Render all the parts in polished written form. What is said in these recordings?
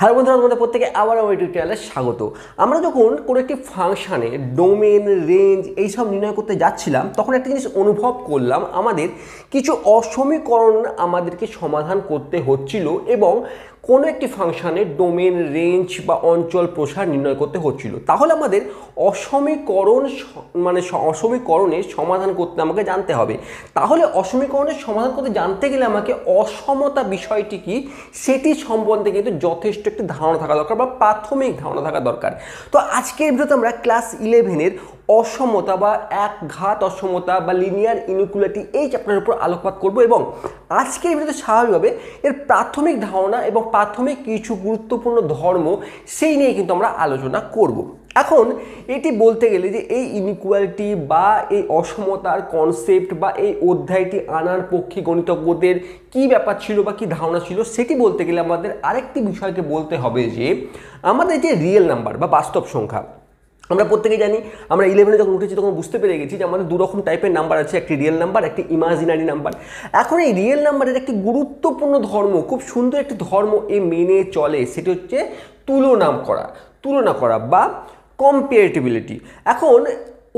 Hello বন্ধুরা, তোমাদের প্রত্যেকে আবার আমার টিউটোরিয়ালে স্বাগত। আমরা যখন কোনো একটি ফাংশানে ডোমেন, রেঞ্জ এইসব নির্ণয় করতে যাচ্ছিলাম, তখন একটা জিনিস অনুভব করলাম, আমাদের কিছু অসমীকরণ আমাদেরকে সমাধান করতে হচ্ছিল এবং কোনো একটি ফাংশানের ডোমেন, রেঞ্জ বা অঞ্চল প্রসার নির্ণয় করতে হচ্ছিল। তাহলে আমাদের অসমীকরণের সমাধান করতে আমাকে জানতে হবে। তাহলে অসমীকরণের সমাধান করতে জানতে গেলে আমাকে অসমতা বিষয়টি কি সেটি সম্বন্ধে কিন্তু যথেষ্ট একটি ধারণা থাকা দরকার বা প্রাথমিক ধারণা থাকা দরকার। তো আজকের ভিডিওতে আমরা ক্লাস 11-এর অসমতা বা একঘাত অসমতা বা লিনিয়ার ইনইকুয়ালিটি এই চ্যাপ্টারের উপর আলোকপাত করব এবং আজকের ভিডিওতে স্বাভাবিকভাবে এর প্রাথমিক ধারণা এবং প্রাথমিক কিছু গুরুত্বপূর্ণ ধর্ম সেই নিয়ে কিন্তু আমরা আলোচনা করব। এখন এটি বলতে গেলে যে এই ইনইকুয়ালিটি বা এই অসমতার কনসেপ্ট বা এই অধ্যায়টি আনার পক্ষে গণিতজ্ঞদের কি ব্যাপার ছিল বা কি ধারণা ছিল সেটি বলতে গেলে আমাদের আরেকটি বিষয়কে বলতে হবে যে আমাদের যে রিয়েল নাম্বার বা বাস্তব সংখ্যা, আমরা প্রত্যেকেই জানি, আমরা 11-এ যখন উঠেছি তখন বুঝতে পেরে গেছি যে আমাদের দুরকম টাইপের নাম্বার আছে, একটি রিয়েল নাম্বার, একটি ইমাজিনারি নাম্বার। এখন এই রিয়েল নাম্বারের একটি গুরুত্বপূর্ণ ধর্ম, খুব সুন্দর একটি ধর্ম এ মেনে চলে, সেটি হচ্ছে তুলনা করা বা কম্পেয়ারেটিবিলিটি। এখন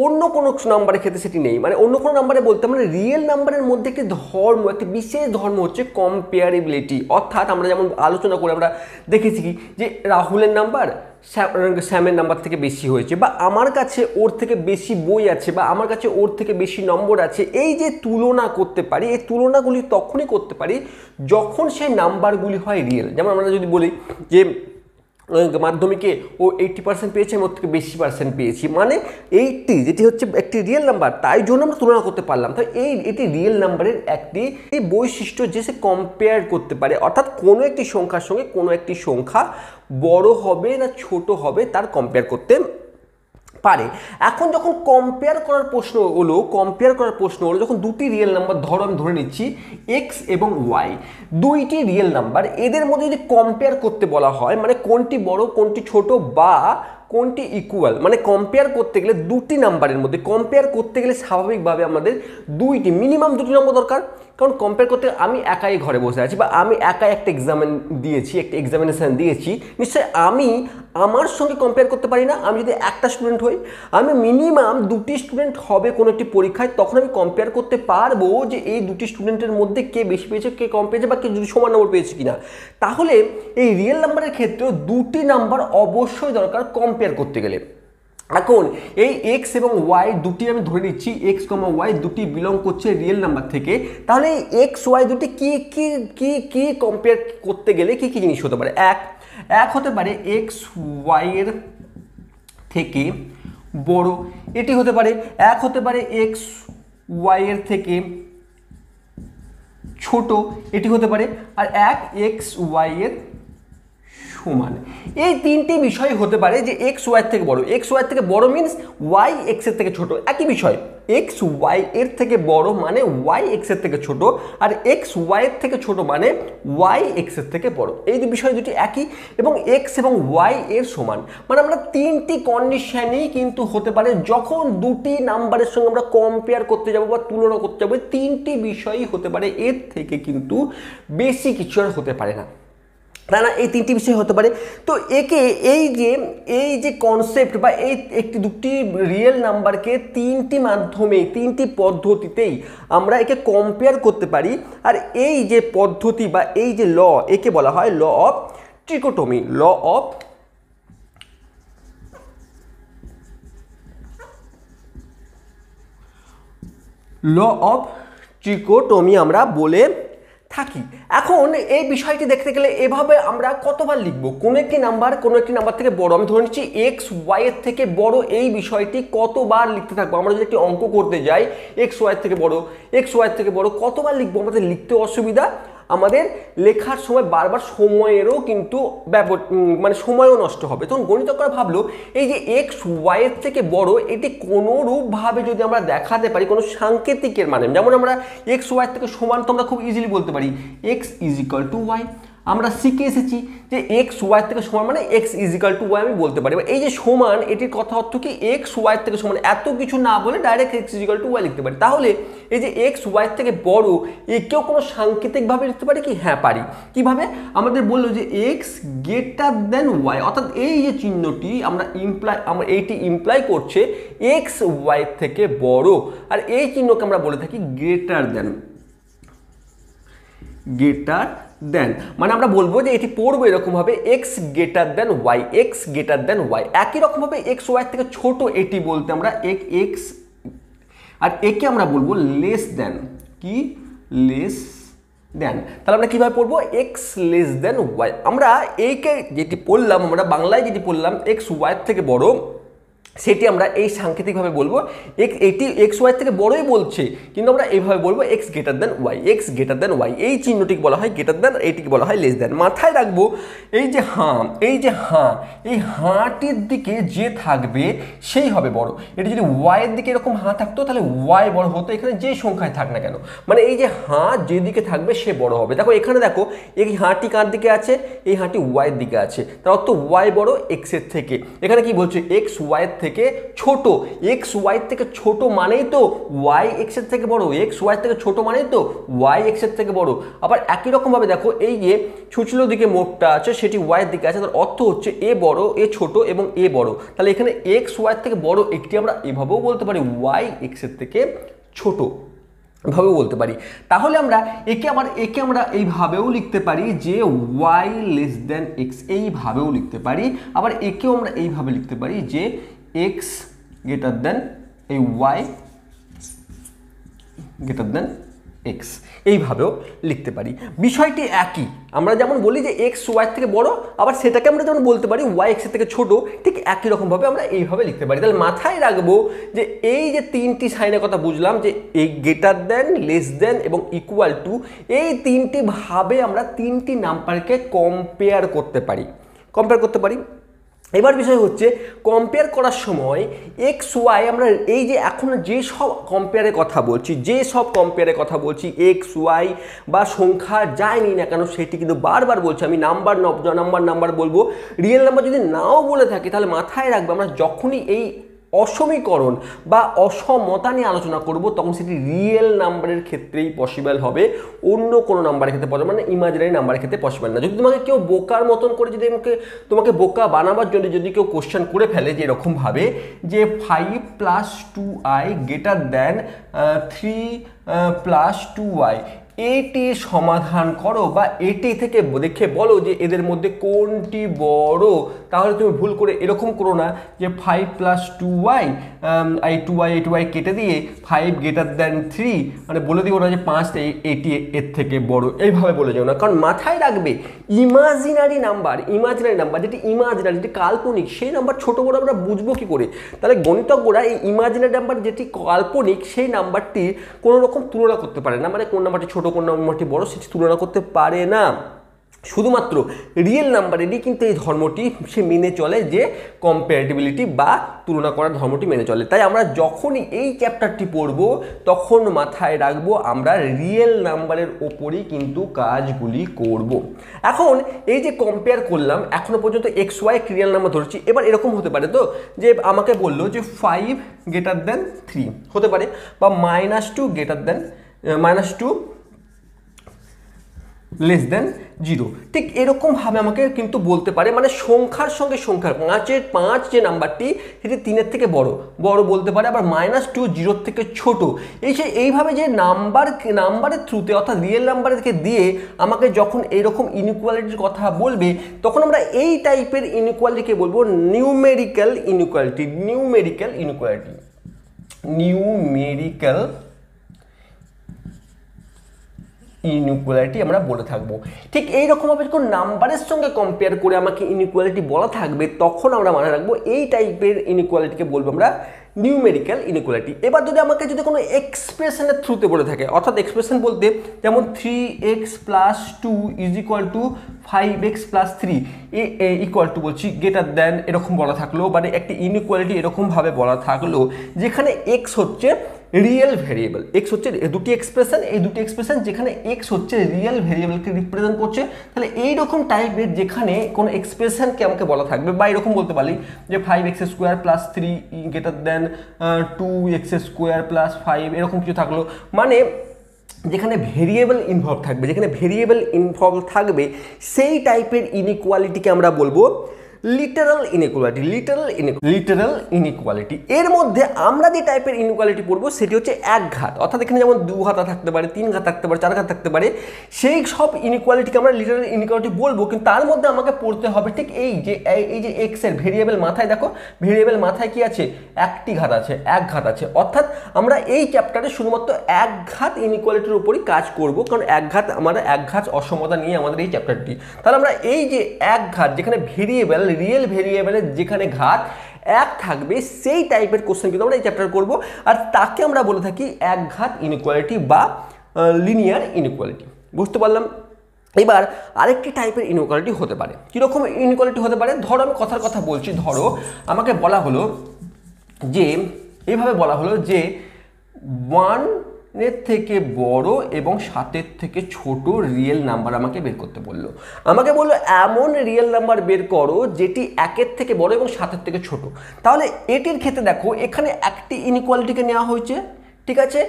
অন্য কোনো নাম্বারের ক্ষেত্রে সেটি নেই, মানে অন্য কোনো নাম্বারে বলতে মানে রিয়েল নাম্বারের মধ্যে একটি ধর্ম, একটি বিশেষ ধর্ম হচ্ছে কম্পেয়ারেবিলিটি। অর্থাৎ আমরা যেমন আলোচনা করে আমরা দেখেছি কি যে রাহুলের নাম্বার শ্যামের নাম্বার থেকে বেশি হয়েছে, বা আমার কাছে ওর থেকে বেশি বই আছে, বা আমার কাছে ওর থেকে বেশি নম্বর আছে। এই যে তুলনা করতে পারি, এই তুলনাগুলি তখনই করতে পারি যখন সেই নাম্বারগুলি হয় রিয়েল। যেমন আমরা যদি বলি যে মাধ্যমিকে ও 80% পেয়েছে, আমি ওর থেকে বেশি পার্সেন্ট পেয়েছি, মানে 80 যেটি হচ্ছে একটি রিয়েল নাম্বার, তাই জন্য আমরা তুলনা করতে পারলাম। তো এটি রিয়েল নাম্বারের একটি বৈশিষ্ট্য যে সে কম্পেয়ার করতে পারে, অর্থাৎ কোনো একটি সংখ্যার সঙ্গে কোনো একটি সংখ্যা বড় হবে না ছোট হবে তার কম্পেয়ার করতে পারে। এখন যখন কম্পেয়ার করার প্রশ্ন হলো যখন দুটি রিয়েল নাম্বার, ধরো আমি ধরে নিচ্ছি এক্স এবং ওয়াই, দুইটি রিয়েল নাম্বার, এদের মধ্যে যদি কম্পেয়ার করতে বলা হয়, মানে কোনটি বড় কোনটি ছোট বা কোনটি ইকুয়াল, মানে কম্পেয়ার করতে গেলে দুটি নাম্বারের মধ্যে কম্পেয়ার করতে গেলে স্বাভাবিকভাবে আমাদের মিনিমাম দুটি নম্বর দরকার। কারণ কম্পেয়ার করতে আমি একাই ঘরে বসে আছি বা আমি একাই একটা এক্সামিনেশান দিয়েছি, নিশ্চয়ই আমি আমার সঙ্গে কম্পেয়ার করতে পারি না। আমি যদি একটা স্টুডেন্ট হই, আমি মিনিমাম দুটি স্টুডেন্ট হবে কোনো একটি পরীক্ষায়, তখন আমি কম্পেয়ার করতে পারবো যে এই দুটি স্টুডেন্টের মধ্যে কে বেশি পেয়েছে, কে কম পেয়েছে, বা কে যদি সমান নম্বর পেয়েছে কিনা। তাহলে এই রিয়েল নাম্বারের ক্ষেত্রেও দুটি নাম্বার অবশ্যই দরকার কম্পেয়ার করতে গেলে। এখন এই এক্স এবং ওয়াই দুটি আমি ধরে নিচ্ছি, এক্স কমা ওয়াই দুটি বিলং করছে রিয়েল নাম্বার থেকে। তাহলে এই এক্স ওয়াই দুটি কি কি কি কি কম্পেয়ার করতে গেলে কি কি জিনিস হতে পারে? এক হতে পারে এক্স ওয়াই এর থেকে বড়, এটি হতে পারে। এক হতে পারে এক্স ওয়াই এর থেকে ছোট, এটি হতে পারে। আর এক এক্স ওয়াই এর সমান। এই তিনটি বিষয় হতে পারে যে এক্স ওয়াই থেকে বড়। এক্স ওয়াই থেকে বড় মিনস ওয়াই এক্স এর থেকে ছোট, একই বিষয়। এক্স ওয়াই এর থেকে বড় মানে ওয়াই এক্স এর থেকে ছোট, আর এক্স ওয়াই এর থেকে ছোট মানে ওয়াই এক্স এর থেকে বড়। এই বিষয় দুটি একই এবং এক্স এবং ওয়াই এর সমান, মানে আমরা তিনটি কন্ডিশনেই কিন্তু হতে পারে যখন দুটি নাম্বারের সঙ্গে আমরা কম্পেয়ার করতে যাব বা তুলনা করতে যাবো। তিনটি বিষয়ই হতে পারে, এর থেকে কিন্তু বেশি কিছু আর হতে পারে না, তাই না? এই তিনটি বিষয় হতে পারে। তো একে এই যে কনসেপ্ট বা এই দুটি রিয়েল নাম্বারকে তিনটি মাধ্যমে, তিনটি পদ্ধতিতেই আমরা একে কম্পেয়ার করতে পারি। আর এই যে পদ্ধতি বা এই যে ল, একে বলা হয় ল অফ ট্রিকোটমি। ল অফ ট্রিকোটমি আমরা বলে থাকি। এখন এই বিষয়টি দেখতে গেলে এভাবে আমরা কতবার লিখব কোনো একটি নাম্বার থেকে বড়, আমি ধরে নিচ্ছি এক্স ওয়াই এর থেকে বড়, এই বিষয়টি কতবার লিখতে থাকবো। আমরা যদি একটি অঙ্ক করতে যাই এক্স ওয়াই এর থেকে বড় কতবার লিখবো, আমাদের লিখতে অসুবিধা, আমাদের লেখার সময় বারবার সময়েরও কিন্তু সময়ও নষ্ট হবে। তখন গণিতজ্ঞরা ভাবলো এই যে এক্স ওয়াই এর থেকে বড়, এটি কোনোরূপভাবে যদি আমরা দেখাতে পারি কোনো সাংকেতিকের মানে, যেমন আমরা এক্স ওয়াই থেকে সমান তো আমরা খুব ইজিলি বলতে পারি X is equal to Y, আমরা শিখে এসেছি যে এক্স ওয়াই থেকে সমান মানে এক্স ইজিক্যাল টু ওয়াই আমি বলতে পারি। এই যে সমান এটির কথা অর্থ কি এক্স ওয়াই থেকে সমান, এত কিছু না বলে direct X is equal to Y লিখতে পারি। তাহলে এই যে এক্স ওয়াই থেকে বড় একেও কোনো সাংকেতিকভাবে লিখতে পারি কি? হ্যাঁ পারি। কিভাবে? আমাদের বললো যে এক্স গ্রেটার দেন ওয়াই, অর্থাৎ এই যে চিহ্নটি আমরা এইটি ইমপ্লাই করছে এক্স ওয়াই থেকে বড়, আর এই চিহ্নকে আমরা বলে থাকি গ্রেটার দেন। গ্রেটার দেন মানে আমরা বলবো যে এটি পড়বো এরকম ভাবে X greater than Y, X greater than Y. একই রকম ভাবে এক্স ওয়াই থেকে ছোট এটি বলতে আমরা এক্স, আর একে আমরা বলবো লেস দেন। কি? Less than. তাহলে আমরা কিভাবে পড়বো? X less than Y. আমরা এইকে যেটি পড়লাম, আমরা বাংলায় যেটি পড়লাম এক্স ওয়াই থেকে বড়, সেটি আমরা এই সাংকেতিকভাবে বলবো এটি এক্স ওয়াই থেকে বড়ই বলছে, কিন্তু আমরা এইভাবে বলবো X greater than Y, X greater than Y. এই চিহ্নটিকে বলা হয় গ্রেটার দেন, এইটিকে বলা হয় লেস দেন। মাথায় রাখবো এই যে হাঁ, এই যে হাঁ, এই হাঁটির দিকে যে থাকবে সেই হবে বড়। এটি যদি ওয়াইয়ের দিকে এরকম হাঁ থাকতো তাহলে ওয়াই বড় হতো, এখানে যে সংখ্যায় থাক না কেন, মানে এই যে হাঁ যেদিকে থাকবে সে বড় হবে। দেখো এখানে দেখো এই হাঁটি কার দিকে আছে? এই হাঁটি ওয়াইয়ের দিকে আছে, তার অর্থ ওয়াই বড় এক্সের থেকে। এখানে কি বলছে? এক্স ওয়াইয়ের থেকে ছোট। এক্স ওয়াই থেকে ছোট মানেই তো ওয়াই এক্স এর থেকে বড়, এক্স ওয়াই থেকে ছোট মানেই তো ওয়াই এক্স এর থেকে বড়। আবার একই রকম ভাবে দেখো এই যে ছুচলো দিকে মোড়টা আছে সেটি ওয়াই এর দিকে আছে, তার অর্থ হচ্ছে এ বড়, এ ছোট এবং এ বড়। তাহলে এখানে এক্স ওয়াই থেকে বড় একটি আমরা এভাবেও বলতে পারি ওয়াই এক্স এর থেকে ছোট, ভাবেও বলতে পারি। তাহলে আমরা একে আমরা এইভাবেও লিখতে পারি যে ওয়াই লেস দেন এক্স, এইভাবেও লিখতে পারি। আবার একেও আমরা এইভাবে লিখতে পারি যে এক্স গ্রেটার দেন এই ওয়াই গ্রেটার দেন এক্স, এইভাবেও লিখতে পারি। বিষয়টি একই, আমরা যেমন বলি যে এক্স ওয়াই থেকে বড়, আবার সেটাকে আমরা যেমন বলতে পারি ওয়াই এক্সের থেকে ছোট, ঠিক একই রকমভাবে আমরা এইভাবে লিখতে পারি। তাহলে মাথায় রাখবো যে এই যে তিনটি সাইনের কথা বুঝলাম, যে এই গ্রেটার দেন, লেস দেন এবং ইকুয়াল টু, এই তিনটি ভাবে আমরা তিনটি নাম্বারকে কম্পেয়ার করতে পারি। এবার বিষয় হচ্ছে কম্পেয়ার করার সময় এক্স ওয়াই আমরা এই যে এখন যে সব কম্পেয়ারের কথা বলছি এক্স ওয়াই বা সংখ্যা যাই নিই না কেন সেটি কিন্তু বারবার বলছি আমি, নাম্বার বলবো। রিয়েল নাম্বার যদি নাও বলে থাকি তাহলে মাথায় রাখবে আমরা যখনই এই অসমীকরণ বা অসমতা নিয়ে আলোচনা করব তখন সেটি রিয়েল নাম্বারের ক্ষেত্রেই পসিবল হবে, অন্য কোনো নাম্বারের ক্ষেত্রে পসিবল মানে ইমাজিনারি নাম্বারের ক্ষেত্রে পসিবল না। যদি তোমাকে কেউ বোকার মতন করে যদি তোমাকে বোকা বানাবার জন্য যদি কেউ কোশ্চেন করে ফেলে যে এরকমভাবে যে 5 + 2i গ্রেটার দেন 3 + 2i, এটি সমাধান করো বা এটি থেকে দেখে বলো যে এদের মধ্যে কোনটি বড়। তাহলে তুমি ভুল করে এরকম করো না যে 5 + 2y, এই 2y কেটে দিয়ে 5 গ্রেটার দেন 3, মানে বলে দিও না যে 5 এটি এর থেকে বড়, এইভাবে বলে যাও না। কারণ মাথায় রাখবে ইমাজিনারি নাম্বার যেটি যেটি কাল্পনিক, সেই নাম্বার ছোট বড় আমরা বুঝবো কি করে? তাহলে গণিতজ্ঞরা এই ইমাজিনারি নাম্বার যেটি কাল্পনিক সেই নাম্বারটি কোনো রকম তুলনা করতে পারে না, মানে কোন নাম্বারটি ছোট কোন নাম্বারটি বড় সেটি তুলনা করতে পারে না। শুধুমাত্র রিয়েল নাম্বারেরই কিন্তু এই ধর্মটি সে মেনে চলে, যে কম্পারেটিবিলিটি বা তুলনা করার ধর্মটি মেনে চলে। তাই আমরা যখনই এই চ্যাপ্টারটি পড়ব তখন মাথায় রাখবো আমরা রিয়েল নাম্বারের ওপরই কিন্তু কাজগুলি করব। এখন এই যে কম্পেয়ার করলাম এখনো পর্যন্ত এক্স ওয়াই রিয়েল নাম্বার ধরেছি, এবার এরকম হতে পারে তো যে আমাকে বললো যে 5 গ্রেটার দেন 3 হতে পারে, বা -2 গ্রেটার দেন -2 লেস দেন 0, ঠিক এরকমভাবে আমাকে কিন্তু বলতে পারে। মানে সংখ্যার সঙ্গে সংখ্যার 5 যে নাম্বারটি সেটি 3-এর থেকে বড় বলতে পারে, আবার -2 0-এর থেকে ছোট। এইভাবে যে নাম্বারের থ্রুতে অর্থাৎ রিয়েল নাম্বারের থেকে দিয়ে আমাকে যখন এইরকম ইনইকুয়ালিটির কথা বলবে তখন আমরা এই টাইপের ইনইকুয়ালিটিকে বলবো নিউমেরিক্যাল ইনইকুয়ালিটি আমরা বলে থাকবো। ঠিক এইরকমভাবে যখন নাম্বারের সঙ্গে কম্পেয়ার করে আমাকে ইনইকুয়ালিটি বলা থাকবে তখন আমরা মনে রাখবো এই টাইপের ইনইকুয়ালিটিকে বলবো আমরা নিউমেরিক্যাল ইনইকুয়ালিটি। এবার যদি আমাকে কোনো এক্সপ্রেশনের থ্রুতে বলে থাকে, অর্থাৎ এক্সপ্রেশন বলতে যেমন 3x + 2 = 5x + 3 ইকুয়াল টু বলছি গ্রেটার দেন এরকম বলা থাকলো, মানে একটি ইনইকুয়ালিটি এরকমভাবে বলা থাকলো যেখানে x হচ্ছে রিয়েল ভেরিয়েবল। এক্স হচ্ছে দুটি এক্সপ্রেশন যেখানে এক্স হচ্ছে রিয়েল ভেরিয়েবলকে রিপ্রেজেন্ট করছে। তাহলে এইরকম টাইপের যেখানে কোনো এক্সপ্রেশনকে আমাকে বলা থাকবে, বা এরকম বলতে পারি যে 5x² + 3 > 2x² + 5 এরকম কিছু থাকলো, মানে যেখানে ভেরিয়েবল ইনভলভ থাকবে সেই টাইপের ইনইকুয়ালিটিকে আমরা বলবো লিটারাল ইনইকুয়ালিটি। এর মধ্যে আমরা যে টাইপের ইনইকুয়ালিটি পড়বো সেটি হচ্ছে এক ঘাত, অর্থাৎ এখানে যেমন 2 ঘাত থাকতে পারে, 3 ঘাত থাকতে পারে, 4 ঘাত থাকতে পারে, সেই সব ইনইকুয়ালিটিকে আমরা লিটারাল ইনইকুয়ালিটি বলবো। কিন্তু তার মধ্যে আমাকে পড়তে হবে ঠিক এই যে এক্স এর ভেরিয়েবল মাথায়, দেখো ভেরিয়েবল মাথায় কি আছে, একটি ঘাত আছে, এক ঘাত আছে, অর্থাৎ আমরা এই চ্যাপ্টারে শুধুমাত্র এক ঘাত ইনইকুয়ালিটির উপরই কাজ করব, কারণ এক ঘাত অসমতা নিয়ে আমাদের এই চ্যাপ্টারটি। তাহলে আমরা এই যে এক ঘাত যেখানে ভেরিয়েবল রিয়েল ভেরিয়েবলের যেখানে ঘাত এক থাকবে সেই টাইপের কোশ্চেন কিন্তু আমরা এই চ্যাপ্টার করব, আর তাকে আমরা বলে থাকি এক ঘাত ইনইকুয়ালিটি বা লিনিয়ার ইনইকুয়ালিটি। বুঝতে পারলাম? এবার আরেকটি টাইপের ইনইকুয়ালিটি হতে পারে। কীরকম ইনইকুয়ালিটি হতে পারে? ধরো আমি কথার কথা বলছি, ধরো আমাকে বলা হলো যে এইভাবে বলা হলো যে 1 এর থেকে বড় এবং 7 থেকে ছোট রিয়েল নাম্বার আমাকে বের করতে বললো। আমাকে বললো এমন রিয়েল নাম্বার বের করো যেটি 1 থেকে বড় এবং 7 থেকে ছোট। তাহলে এটির ক্ষেত্রে দেখো এখানে একটি ইনইকুয়ালিটিকে নেওয়া হয়েছে, ঠিক আছে,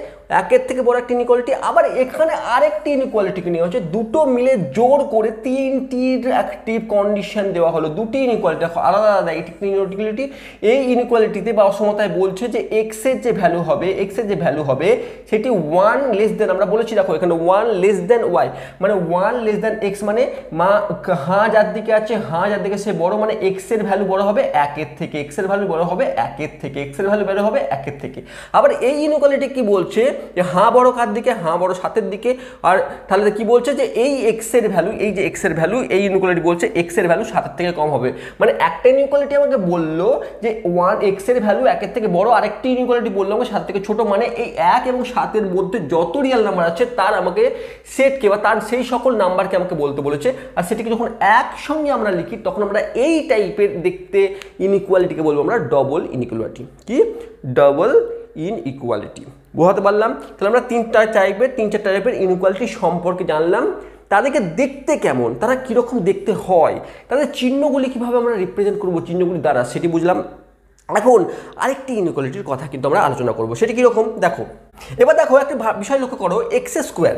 1 থেকে বড় একটি ইনইকুয়ালিটি, আবার এখানে আরেকটি ইনইকুয়ালিটিকে নেওয়া হচ্ছে, দুটো মিলে জোর করে 3টির একটি কন্ডিশন দেওয়া হলো, দুটি ইনইকুয়ালিটি আলাদা আলাদা ইনইকুয়ালিটি। এই ইনইকুয়ালিটিতে বা অসমতায় বলছে যে এক্স এর যে ভ্যালু হবে সেটি 1 লেস দেন, আমরা বলেছি দেখো এখানে 1 লেস দেন ওয়াই, মানে 1 লেস দেন এক্স, মানে যার দিকে আছে যার দিকে সে বড়, মানে এক্স এর ভ্যালু বড় হবে 1 থেকে, এক্স এর ভ্যালু বড় হবে 1 থেকে, এক্স এর ভ্যালু বড় হবে 1 থেকে। আবার এই ইনইকুয়ালিটি কি বলছে যে বড় কার দিকে, বড় 7 দিকে। আর তাহলে কি বলছে যে এই এক্স এর ভ্যালু, এই ইনইকুয়ালিটি বলছে এক্স এর ভ্যালু 7 থেকে কম হবে। মানে একটা ইনইকুয়ালিটি আমাকে বললো যে 1 এক্স এর ভ্যালু 1 থেকে বড়, আরেকটি ইনইকুয়ালিটি বললো আমাকে 7 থেকে ছোট, মানে এই 1 এবং 7 এর মধ্যে যত রিয়েল নাম্বার আছে তার আমাকে সেটকে বা তার সেই সকল নাম্বারকে আমাকে বলতে বলেছে। আর সেটিকে যখন একসঙ্গে আমরা লিখি তখন আমরা এই টাইপের দেখতে ইনইকুয়ালিটিকে বলবো আমরা ডবল ইনইকুয়ালিটি। কি? Double inequality. বোঝাতে পারলাম? তাহলে আমরা 3-4 টাইপের ইনইকুয়ালিটি সম্পর্কে জানলাম। তাদেরকে দেখতে কেমন, তারা কীরকম দেখতে হয়, তাদের চিহ্নগুলি কীভাবে আমরা রিপ্রেজেন্ট করবো চিহ্নগুলি দ্বারা, সেটি বুঝলাম। এখন আরেকটি ইনইকুয়ালিটির কথা কিন্তু আমরা আলোচনা করবো, সেটি কীরকম দেখো। এবার দেখো একটা বিষয় লক্ষ্য করো, এক্স স্কোয়ার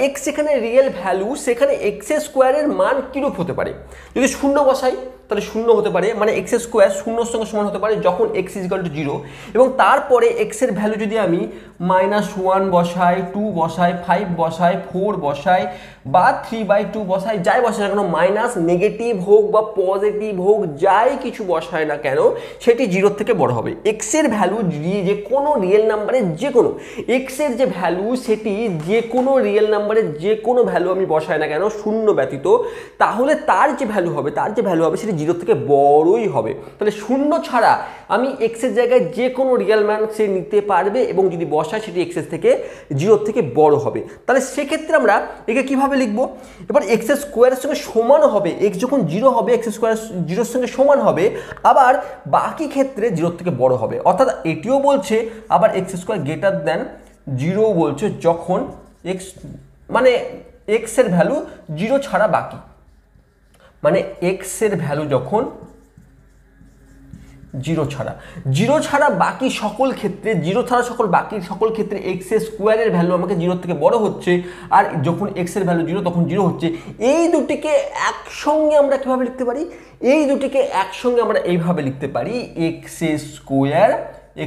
এক্স যেখানে রিয়েল ভ্যালু সেখানে এক্স স্কোয়ারের মান কীরূপ হতে পারে? যদি 0 বসাই তাহলে 0 হতে পারে, মানে এক্স স্কোয়ার 0 সঙ্গে সমান হতে পারে যখন এক্স = 0, এবং তারপরে এক্সের ভ্যালু যদি আমি -1 বসাই, 2 বসাই, 5 বসাই, 4 বসাই বা 3/2 বসাই, যাই বসাই না কেন, মাইনাস নেগেটিভ হোক বা পজিটিভ হোক, যাই কিছু বসায় না কেন সেটি 0 থেকে বড় হবে। এক্সের ভ্যালু যে কোনো রিয়েল নাম্বারের এক্সের যে ভ্যালু সেটি যে কোনো রিয়েল নাম্বারের যে কোনো ভ্যালু আমি বসাই না কেন 0 ব্যতীত, তাহলে তার যে ভ্যালু হবে সেটি 0 থেকে বড়ই হবে। তাহলে 0 ছাড়া আমি এক্সের জায়গায় যে কোনো রিয়েল মান সে নিতে পারবে এবং যদি বসায় সেটি এক্সের থেকে 0 থেকে বড় হবে। তাহলে সেক্ষেত্রে আমরা একে কিভাবে লিখবো? এবার এক্স স্কোয়ারের সঙ্গে সমান হবে, এক্স যখন 0 হবে এক্স স্কোয়ার 0-এর সঙ্গে সমান হবে, আবার বাকি ক্ষেত্রে 0 থেকে বড় হবে। অর্থাৎ এটিও বলছে আবার এক্স স্কোয়ার > 0 বলছে যখন এক্স, মানে এক্স এর ভ্যালু 0 ছাড়া বাকি, মানে এক্স এর ভ্যালু যখন 0 ছাড়া বাকি সকল ক্ষেত্রে, 0 ছাড়া বাকি সকল ক্ষেত্রে এক্স স্কোয়ারের ভ্যালু আমাকে 0 থেকে বড় হচ্ছে, আর যখন এক্স এর ভ্যালু 0 তখন 0 হচ্ছে। এই দুটিকে একসঙ্গে আমরা কিভাবে লিখতে পারি? এই দুটিকে একসঙ্গে আমরা এইভাবে লিখতে পারি, এক্স স্কোয়ার >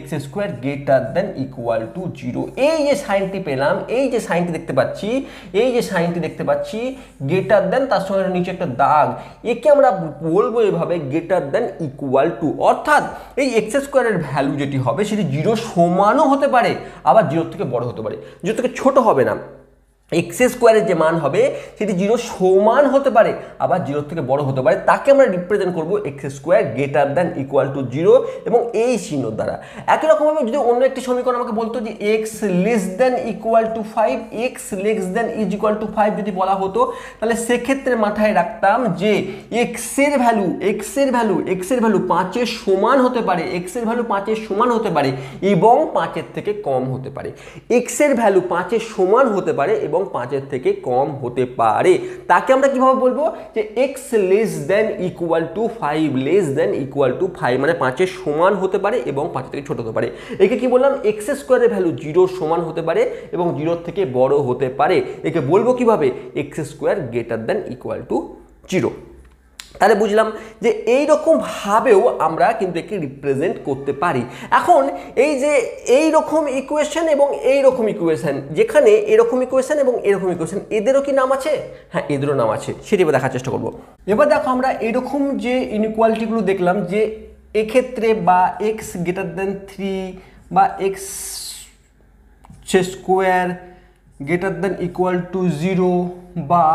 0। এই যে সাইনটি পেলাম, এই যে সাইনটি দেখতে পাচ্ছি গ্রেটার দেন, তার সঙ্গে নিচে একটা দাগ, একে আমরা বলবো এভাবে > অর্থাৎ এই এক্স স্কোয়ারের ভ্যালু যেটি হবে সেটি 0 সমানও হতে পারে, আবার 0 থেকে বড় হতে পারে, 0 থেকে ছোট হবে না। এক্স স্কোয়ারের যে মান হবে সেটি 0 সমান হতে পারে আবার 0 থেকে বড় হতে পারে, তাকে আমরা রিপ্রেজেন্ট করবো x square greater than equal to 0 এবং এই চিহ্ন দ্বারা। একই রকমভাবে যদি অন্য একটি সমীকরণ আমাকে বলতো যে x less than equal to 5, x less than is equal two 5 যদি বলা হতো, তাহলে সেক্ষেত্রে মাথায় রাখতাম যে এক্সের ভ্যালু 5-এর সমান হতে পারে, এক্সের ভ্যালু 5-এর সমান হতে পারে এবং 5-এর থেকে কম হতে পারে। এক্সের ভ্যালু 5-এর সমান হতে পারে এবং 5-এর থেকে কম হতে পারে, তাকে আমরা কিভাবে বলবো যে x less than equal to 5, less than equal to 5 মানে 5-এর সমান হতে পারে এবং 5 থেকে ছোট হতে পারে। একে কি বললাম, এক্স স্কোয়ারের ভ্যালু 0 সমান হতে পারে এবং 0 থেকে বড় হতে পারে। একে বলবো কিভাবে, x square greater than equal to 0। তাহলে বুঝলাম যে এইরকম ভাবেও আমরা কিন্তু একে রিপ্রেজেন্ট করতে পারি। এখন এই যে এইরকম ইকুয়েশন এবং এইরকম ইকুয়েশন, যেখানে এরকম ইকুয়েশন এবং এরকম ইকুয়েশন, এদেরও কি নাম আছে? হ্যাঁ, এদেরও নাম আছে, সেটি এবার দেখার চেষ্টা করব। এবার দেখো আমরা এরকম যে ইনইকুয়ালিটিগুলো দেখলাম, যে এক্ষেত্রে বা এক্স গ্রেটার দেন 3 বা x square greater than equal to 0 বা